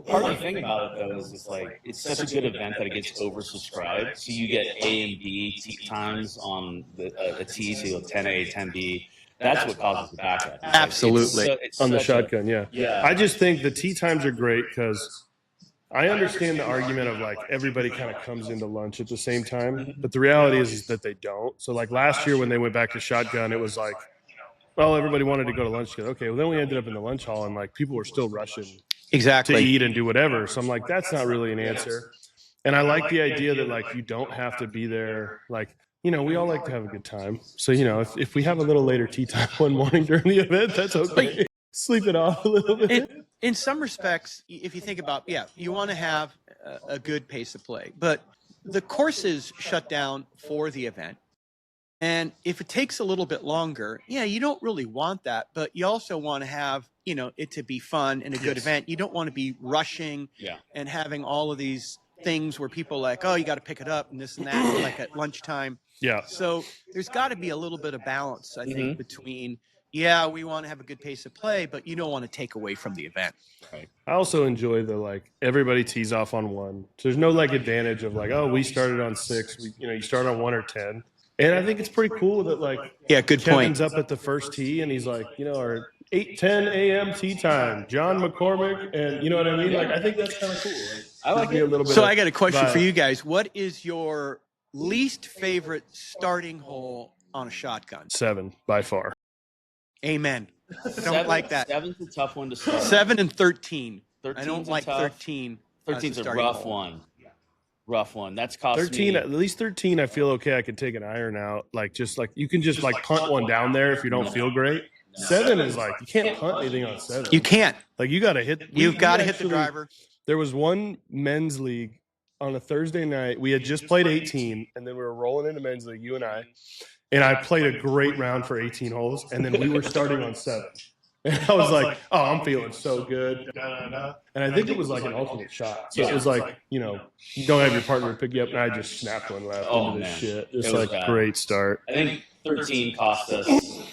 Part of the thing about it though is it's like it's such a good event that it gets oversubscribed. So you get A and B tee times on a tee, so you have 10A, 10B. That's what causes the backup. Absolutely. It's On the such a- shotgun, yeah. Yeah. I just think the tee times are great because I understand the argument of like everybody kind of comes into lunch at the same time, but the reality is that they don't. So like last year when they went back to shotgun, it was like, well, everybody wanted to go to lunch together. Okay, well then we ended up in the lunch hall and like people were still rushing to Exactly. eat and do whatever. So I'm like, that's not really an answer. And I like the idea that like you don't have to be there. Like, we all like to have a good time. So, if we have a little later tea time one morning during the event, that's okay. Sleep it off a little bit. In some respects, if you think about, you want to have a good pace of play, but the course is shut down for the event. And if it takes a little bit longer, you don't really want that, but you also want to have, it to be fun and a good event. You don't want to be rushing and having all of these things where people are like, oh, you got to pick it up and this and that, like at lunchtime. Yeah. So there's got to be a little bit of balance, I think, between, we want to have a good pace of play, but you don't want to take away from the event. Right. I also enjoy the like everybody tees off on 1. So there's no like advantage of like, oh, we started on 6. You start on 1 or 10. And I think it's pretty cool that like Good point. Kevin's up at the first tee and he's like, our 8:10 a.m. tee time, John McCormick, and you know what I mean? Like I think that's kind of cool. Like, I like gives me it. a little bit So of I got a question vibe. for you guys. What is your least favorite starting hole on a shotgun? 7 by far. Amen. Don't like that. 7's a tough one to start. 7 and 13. 13's I don't a like tough. 13. as 13's a starting rough hole. one. Rough one. That's cost 13, me. at least 13, I feel okay. I could take an iron out. Like, just like you can just like punt one down there if you don't feel great. 7 is like, you can't punt anything on 7. You can't. Like, you got to hit. You've got to hit the actually- driver. There was one men's league on a Thursday night. We had just played 18, and then we were rolling into men's league, you and I. And I played a great round for 18 holes, and then we were starting on 7. And I was like, oh, I'm feeling so good. And I think it was like an ultimate shot. So it was like, you don't have your partner pick you up, and I just snapped one left into this man. shit. It Just was like, bad. great start. I think 13 cost us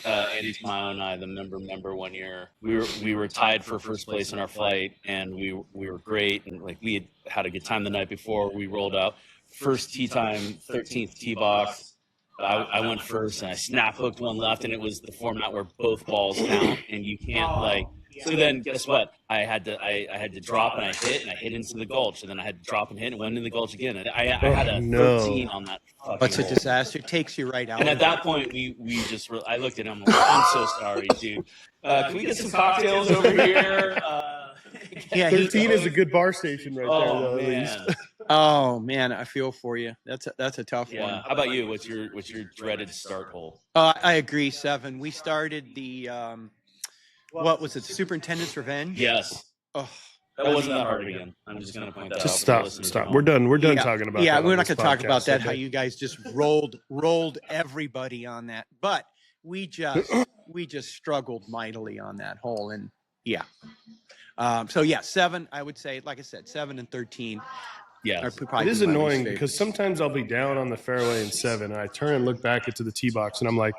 Andy Tamayo and I the member one year. We were tied for first place in our flight, and we were great, and like we had a good time the night before. We rolled out first tee time, 13th tee box. I went first, and I snap hooked one left, and it was the format where both balls count, and you can't like. So then, guess what? I had to drop, and I hit into the gulch, and then I had to drop and hit, and went into the gulch again. And I had a 13 on that. What's a hole. disaster? It takes you right out. And at that point, we just I looked at him. Like, I'm so sorry, dude. Can we get some cocktails over here? Yeah, 13 is a good bar station right there, Oh though, at least. man, Oh man, I feel for you. That's a tough yeah. one. How about you? What's your dreaded start hole? I agree. 7. We started the what was it? Superintendent's Revenge. Yes, Oh, that wasn't that hard again. I'm just gonna point that out. Just for the listeners at stop. home. We're done. We're done yeah. talking about Yeah, that. we're on not this going to talk about podcast, that. How okay? you guys just rolled everybody on that, but we just struggled mightily on that hole, and yeah. So yeah, 7. I would say, like I said, 7 and 13. Yeah, Are probably It is my least annoying because favorites. sometimes I'll be down on the fairway in 7, and I turn and look back into the tee box, and I'm like,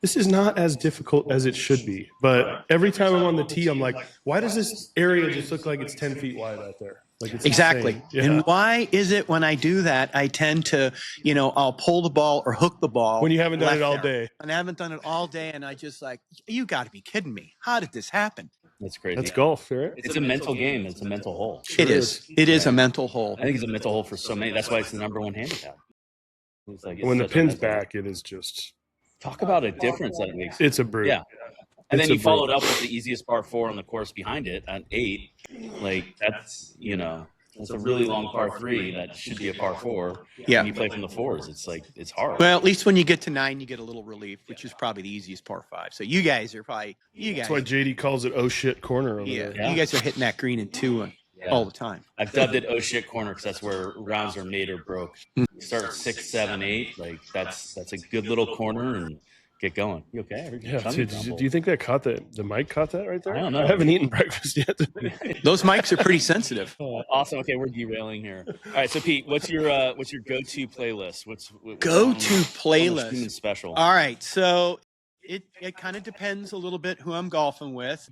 this is not as difficult as it should be. But every time I'm on the tee, I'm like, why does this area just look like it's 10 feet wide out there? Like it's Exactly. insane. Yeah. And why is it when I do that, I tend to, I'll pull the ball or hook the ball. When you haven't done left it all there. day. And I haven't done it all day. And I just like, you got to be kidding me. How did this happen? That's crazy. That's golf, right? It's a mental game. It's a mental hole. It is. It is a mental hole. I think it's a mental hole for so many. That's why it's the number one handicap. It's like, When the such a pin's mental- back, it is just. Talk about a difference that it makes. It's a brute. Yeah. And It's then a you followed brute. up with the easiest par 4 on the course behind it at 8. Like, that's, it's a really long par 3 that should be a par 4. Yeah. And you play from the 4s. It's like, it's hard. Well, at least when you get to 9, you get a little relief, which is probably the easiest par 5. So you guys are probably, That's why JD calls it "oh shit" corner over yeah, there. Yeah. you guys are hitting that green in 2 all the time. I've dubbed it "oh shit" corner because that's where rounds are made or broke. You start at 6, 7, 8. Like that's a good little corner and get going. You okay? I heard your Yeah, tummy dude, rumble. do you think that caught the mic caught that right there? I don't know. I haven't eaten breakfast yet. Those mics are pretty sensitive. Awesome. Okay, we're derailing here. All right, so Pete, what's your go-to playlist? What's Go-to Schuman playlist. special? All right, so it kind of depends a little bit who I'm golfing with.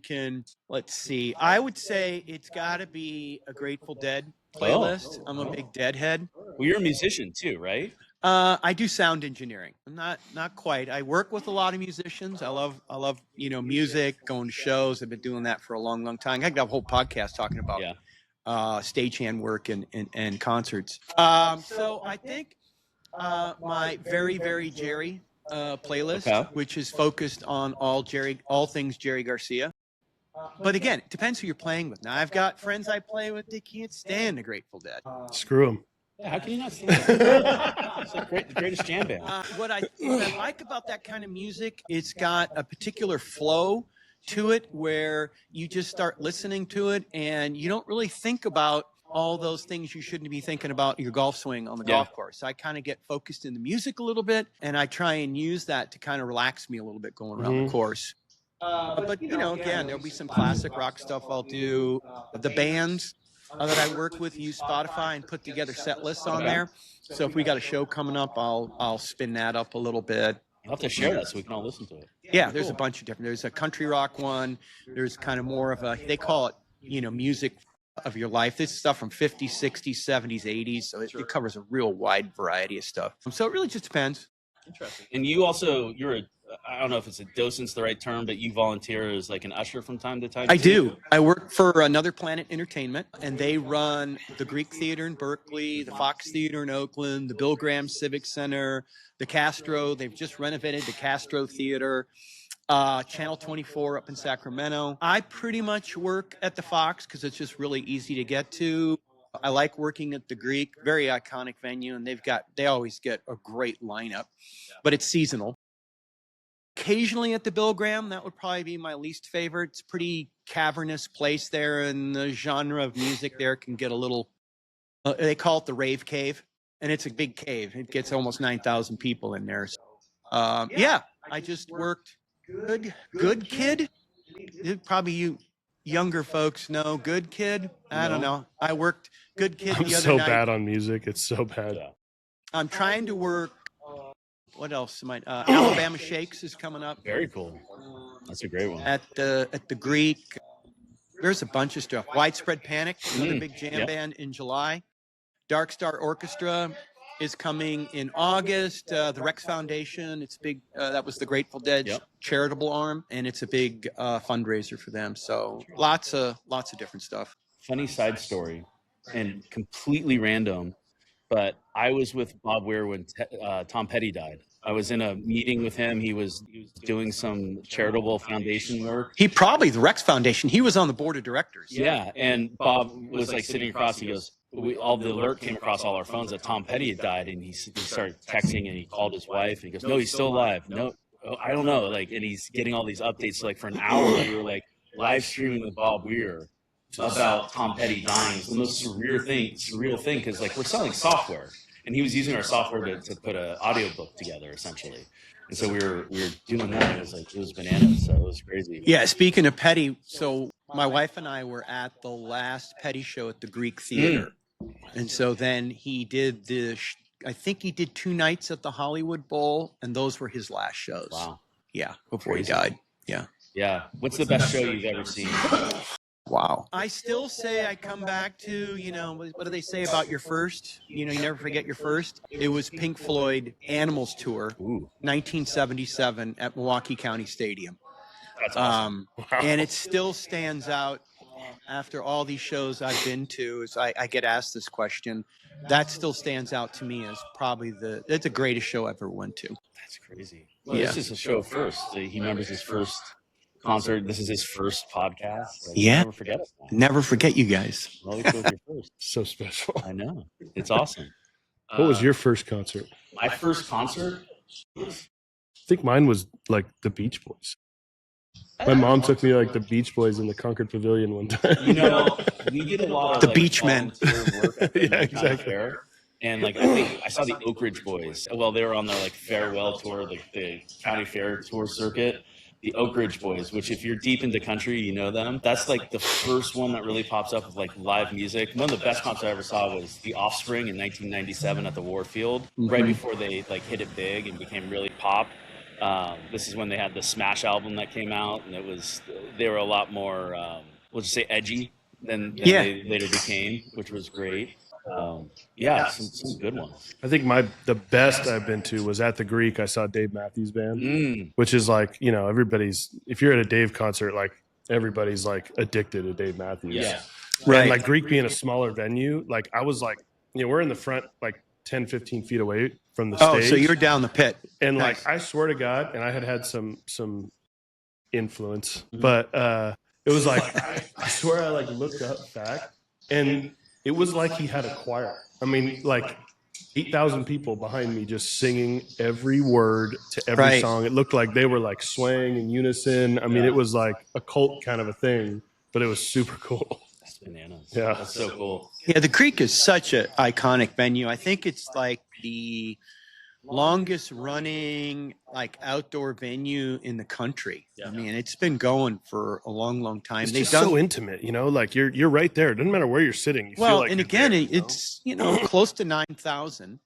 Let's see. I would say it's got to be a Grateful Dead playlist. I'm a big Deadhead. Well, you're a musician too, right? I do sound engineering. I'm not quite. I work with a lot of musicians. I love music, going to shows. I've been doing that for a long, long time. I could have a whole podcast talking about stagehand work and concerts. So I think my Very, Very Jerry playlist, which is focused on all things Jerry Garcia. But again, it depends who you're playing with. Now, I've got friends I play with, they can't stand the Grateful Dead. Screw them. Yeah, how can you not stand it? It's like the greatest jam band. What I like about that kind of music, it's got a particular flow to it where you just start listening to it and you don't really think about all those things you shouldn't be thinking about your golf swing on the golf course. I kind of get focused in the music a little bit, and I try and use that to kind of relax me a little bit going around the course. But, again, there'll be some classic rock stuff I'll do. The bands that I work with use Spotify and put together set lists on there. So if we got a show coming up, I'll spin that up a little bit. You'll have to share that so we can all listen to it. Yeah, there's a bunch of different. There's a country rock one. There's kind of more of they call it, music of your life. This is stuff from 50s, 60s, 70s, 80s. So it covers a real wide variety of stuff. So it really just depends. Interesting. And I don't know if it's a docent's the right term, but you volunteer as like an usher from time to time? I do. I work for Another Planet Entertainment, and they run the Greek Theater in Berkeley, the Fox Theater in Oakland, the Bill Graham Civic Center, the Castro. They've just renovated the Castro Theater, Channel 24 up in Sacramento. I pretty much work at the Fox because it's just really easy to get to. I like working at the Greek, very iconic venue, and they always get a great lineup, but it's seasonal. Occasionally at the Bill Graham, that would probably be my least favorite. It's a pretty cavernous place there, and the genre of music there can get a little, they call it the rave cave, and it's a big cave. It gets almost 9,000 people in there. So, I just worked Good Kid. Probably you younger folks know Good Kid. I don't know. I worked Good Kid I'm the other so night. bad on music. It's so bad. Yeah. I'm trying to work. What else am I? Alabama Shakes is coming up Very cool. That's a great one. at the Greek. There's a bunch of stuff. Widespread Panic, another big jam band in July. Dark Star Orchestra is coming in August. The Rex Foundation, it's big. That was the Grateful Dead's charitable arm, and it's a big fundraiser for them. So lots of different stuff. Funny side story, and completely random, but I was with Bob Weir when Tom Petty died. I was in a meeting with him. He was doing some charitable foundation work. The Rex Foundation. He was on the board of directors. Yeah, and Bob was like sitting across. He goes, all the alert came across all our phones that Tom Petty had died, and he started texting, and he called his wife, and he goes, "No, he's still alive. No, I don't know." Like, and he's getting all these updates. So, like, for an hour, we were like live streaming with Bob Weir about Tom Petty dying. It's the most surreal thing, because like we're selling software, and he was using our software to put an audiobook together, essentially. And so we were doing that. It was bananas. So it was crazy. Yeah. Speaking of Petty, so my wife and I were at the last Petty show at the Greek Theater. And so then he did I think he did 2 nights at the Hollywood Bowl, and those were his last shows. Wow. Yeah, before Crazy. he died. Yeah. Yeah. What's the best show you've ever seen? Wow. I still say I come back to, what do they say about your first? You never forget your first. It was Pink Floyd Animals Tour, Ooh, 1977 at Milwaukee County Stadium. that's awesome. And it still stands out after all these shows I've been to. As I get asked this question, that still stands out to me as probably it's the greatest show I ever went to. That's crazy. Well, This Yeah. is a show first. He remembers his first concert. This is his first podcast. Like, Yeah. Never forget it. Man. Never forget you guys. Always go with your first. So special. I know. It's awesome. What was your first concert? My first concert? I think mine was like the Beach Boys. My mom took me to, like the Beach Boys in the Concord Pavilion one time. We did a lot of The like, Beachmen. volunteer work at the Yeah, county exactly. fair. And like I think I saw the Oak Ridge Boys. Well, they were on their like farewell tour, like the county fair tour circuit. The Oak Ridge Boys, which if you're deep into country, you know them. That's like the first one that really pops up with like live music. One of the best concerts I ever saw was The Offspring in 1997 at the Warfield, right before they like hit it big and became really pop. This is when they had the Smash album that came out, and they were a lot more, we'll just say edgy than they later became, which was great. Some good ones. I think the best I've been to was at the Greek. I saw Dave Matthews Band, which is like, if you're at a Dave concert, like everybody's like addicted to Dave Matthews. Yeah. Right. And like Greek being a smaller venue, like I was like, we're in the front like 10, 15 feet away from the stage. Oh, so you're down the pit. And Nice. like, I swear to God, and I had some influence, but it was like, I swear I like looked up back and it was like he had a choir. I mean, like 8,000 people behind me just singing every word to every Right. song. It looked like they were like swaying in unison. I mean, it was like a cult kind of a thing, but it was super cool. That's bananas. Yeah. That's so cool. Yeah, the Creek is such an iconic venue. I think it's like the longest running like outdoor venue in the country. Yeah. I mean, it's been going for a long, long time. It's They've just done so intimate, like you're right there. It doesn't matter where you're sitting. You feel well, like and you're again, there, it's close to 9,000,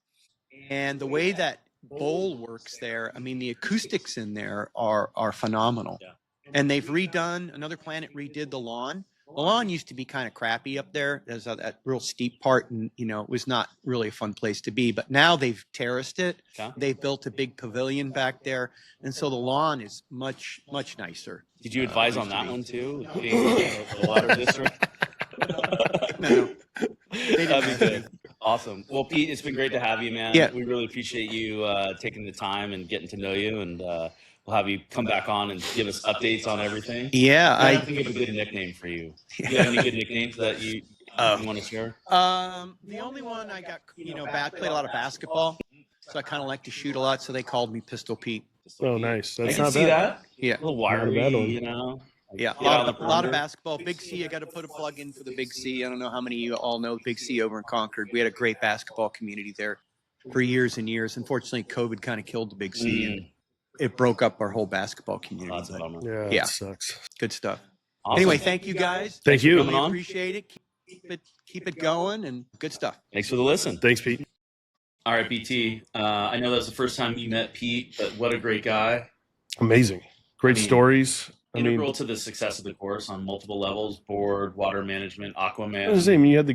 and the way that bowl works there, I mean, the acoustics in there are phenomenal. Yeah. And they've redone Another Planet redid the lawn. The lawn used to be kind of crappy up there. There's that real steep part, and it was not really a fun place to be. But now they've terraced it. Okay. They've built a big pavilion back there, and so the lawn is much, much nicer. Did you advise on that one too? Being the water district? No. That'd be good. Awesome. Well, Pete, it's been great to have you, man. Yeah. We really appreciate you taking the time and getting to know you, and we'll have you come back on and give us updates on everything. Yeah, I think of a good nickname for you. Do you have any good nicknames that you want to share? The only one I got, played a lot of basketball, so I kind of like to shoot a lot. So they called me Pistol Pete. Oh, nice. I That's can not see bad. that. Yeah. A little Not a wiry, bad one. Yeah, a Get out lot, of of, the a lot of perimeter. basketball. Big C, I got to put a plug in for the Big C. I don't know how many of you all know the Big C over in Concord. We had a great basketball community there for years and years. Unfortunately, COVID kind of killed the Big C, and it broke up our whole basketball community. That's a But bummer. Yeah. It sucks. good stuff. Awesome. Anyway, thank you guys. Thank you. coming Really on. appreciate it. Keep it going, and good stuff. Thanks for the listen. Thanks, Pete. All right, BT. I know that's the first time you met Pete, but what a great guy. Amazing. Great I mean, stories. Integral to the success of the course on multiple levels: board, water management, I was Aquaman. saying, you had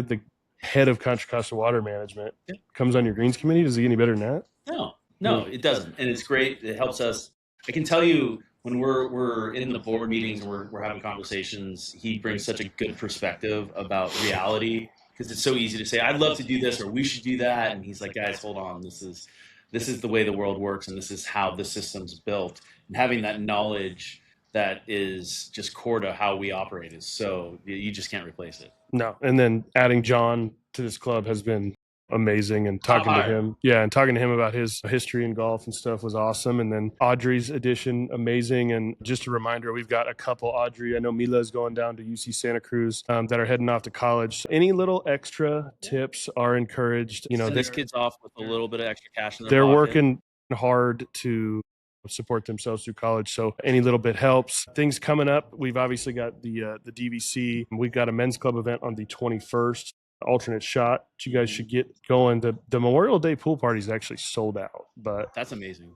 the head of Contra Costa Water Management comes on your greens committee. Does he get any better than that? No, it doesn't, and it's great. It helps us. I can tell you when we're in the board meetings, we're having conversations. He brings such a good perspective about reality, because it's so easy to say, "I'd love to do this," or "We should do that," and he's like, "Guys, hold on. This is the way the world works, and this is how the system's built." And having that knowledge that is just core to how we operate is so you just can't replace it. No. And then adding John to this club has been amazing, and talking to hire. him. And talking to him about his history in golf and stuff was awesome. And then Audrey's addition, amazing. And just a reminder, we've got a couple, Audrey, I know Mila's going down to UC Santa Cruz, that are heading off to college. Any little extra tips are encouraged. Send these kids off with a little bit of extra cash in their They're pocket. working hard to support themselves through college, so any little bit helps. Things coming up, we've obviously got the DVC. We've got a men's club event on the 21st. alternate shot. You guys should get going. The Memorial Day pool party is actually sold out, but That's amazing.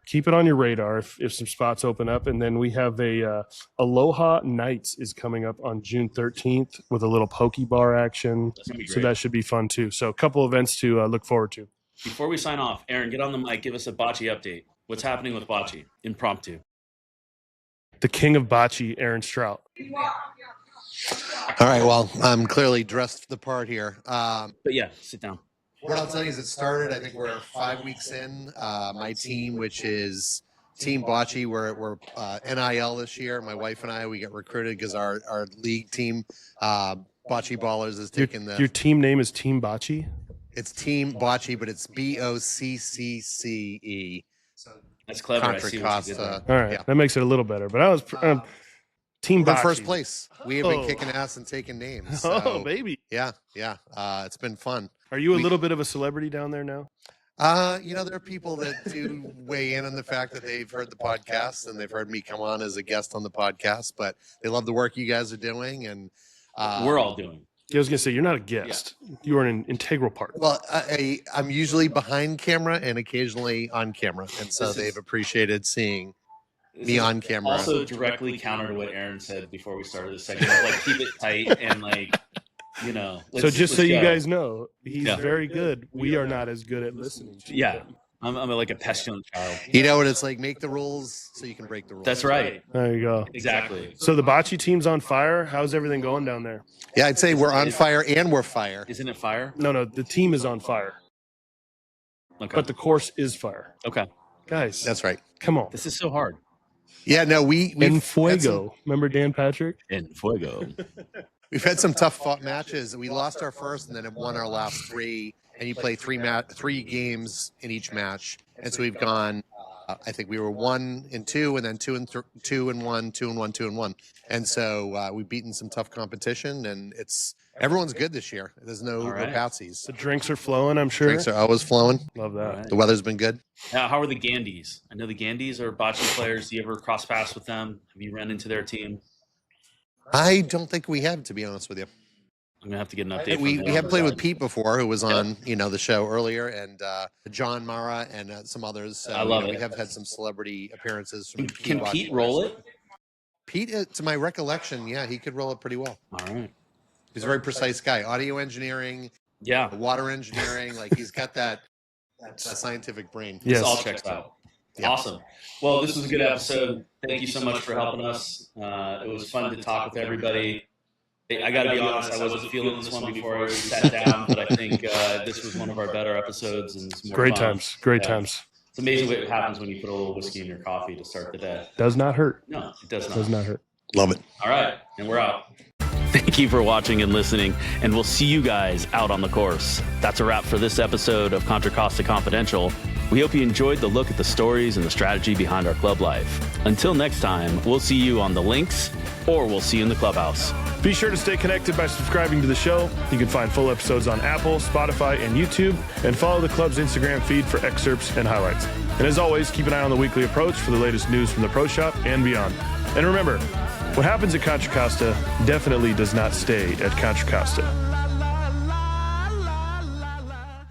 Keep it on your radar if some spots open up. And then we have a Aloha Nights is coming up on June 13th with a little poke bar action. That's gonna be So great. that should be fun too. So a couple events to look forward to. Before we sign off, Aaron, get on the mic. Give us a bocce update. What's happening with bocce? Impromptu. The king of bocce, Aaron Strout. All right. Well, I'm clearly dressed for the part here. But yeah, sit down. What I'll tell you is it started, I think we're 5 weeks in. My team, which is Team Bocce, we're NIL this year. My wife and I, we get recruited because our league team, Bocce Ballers, is taking Your team name is Team Bocce? It's Team Bocce, but it's BOCCCE. That's clever. I Contra see what you did there. Costa. All right. Yeah. That makes it a little better. But I was Team We're in Bocce. first place. We have been Oh. kicking ass and taking names. Oh, So, baby. yeah. It's been fun. Are you a little bit of a celebrity down there now? There are people that do weigh in on the fact that they've heard the podcast and they've heard me come on as a guest on the podcast, but they love the work you guys are doing. And We're all doing. I was going to say, you're not a guest. You are an integral part. well, I'm usually behind camera and occasionally on camera, and so This is- they've appreciated seeing This me is on camera. Also directly counter to what Aaron said before we started this segment. Like, keep it tight and So just so you guys know, he's Yeah. very good. We are not as good at listening to Yeah. him. I'm like a pestilent child. You know what it's like? Make the rules so you can break the rules. That's right. There you go. Exactly. So the bocce team's on fire. How's everything going down there? Yeah, I'd say we're on fire and we're fire. Isn't it fire? No, the team is on fire, Okay. but the course is fire. Okay. Guys, That's right. come on. This is so hard. Yeah, no, En we've had fuego. Remember Dan Patrick? En fuego. We've had some tough fought matches. We lost our first and then have won our last three. And you play three games in each match. And so we've gone. I think we were 1-2, and then 2-1, 2-1, 2-1. And so we've beaten some tough competition, and everyone's good this year. There's no All right. patsies. The drinks are flowing, I'm sure. Drinks are always flowing. Love that. All right. The weather's been good. Now, how are the Gandys? I know the Gandys are bocce players. Do you ever cross paths with them? Have you run into their team? I don't think we have, to be honest with you. I'm gonna have to get an update. We from them. have played with Pete before, who was on the show earlier, and John Mara and some others. So, I love We it. have had some celebrity appearances from Can Bocce Pete players. roll it? Pete, to my recollection, yeah, he could roll it pretty well. All right. He's a very precise guy. Audio engineering, Yeah. water engineering, like he's got that scientific brain. This Yes. all checks out. Yeah. Awesome. Well, this was a good episode. Thank you so much for helping us. It was fun to talk with everybody. I got to be honest, I wasn't feeling this one before I sat down, but I think this was one of our better episodes. And it's more Great fun. times. Great Yeah. times. It's amazing what happens when you put a little whiskey in your coffee to start the day. Does not hurt. No, it does not. Does not hurt. Love it. All right, and we're out. Thank you for watching and listening, and we'll see you guys out on the course. That's a wrap for this episode of Contra Costa Confidential. We hope you enjoyed the look at the stories and the strategy behind our club life. Until next time, we'll see you on the links, or we'll see you in the clubhouse. Be sure to stay connected by subscribing to the show. You can find full episodes on Apple, Spotify, and YouTube, and follow the club's Instagram feed for excerpts and highlights. And as always, keep an eye on the weekly approach for the latest news from the pro shop and beyond. And remember, what happens at Contra Costa definitely does not stay at Contra Costa.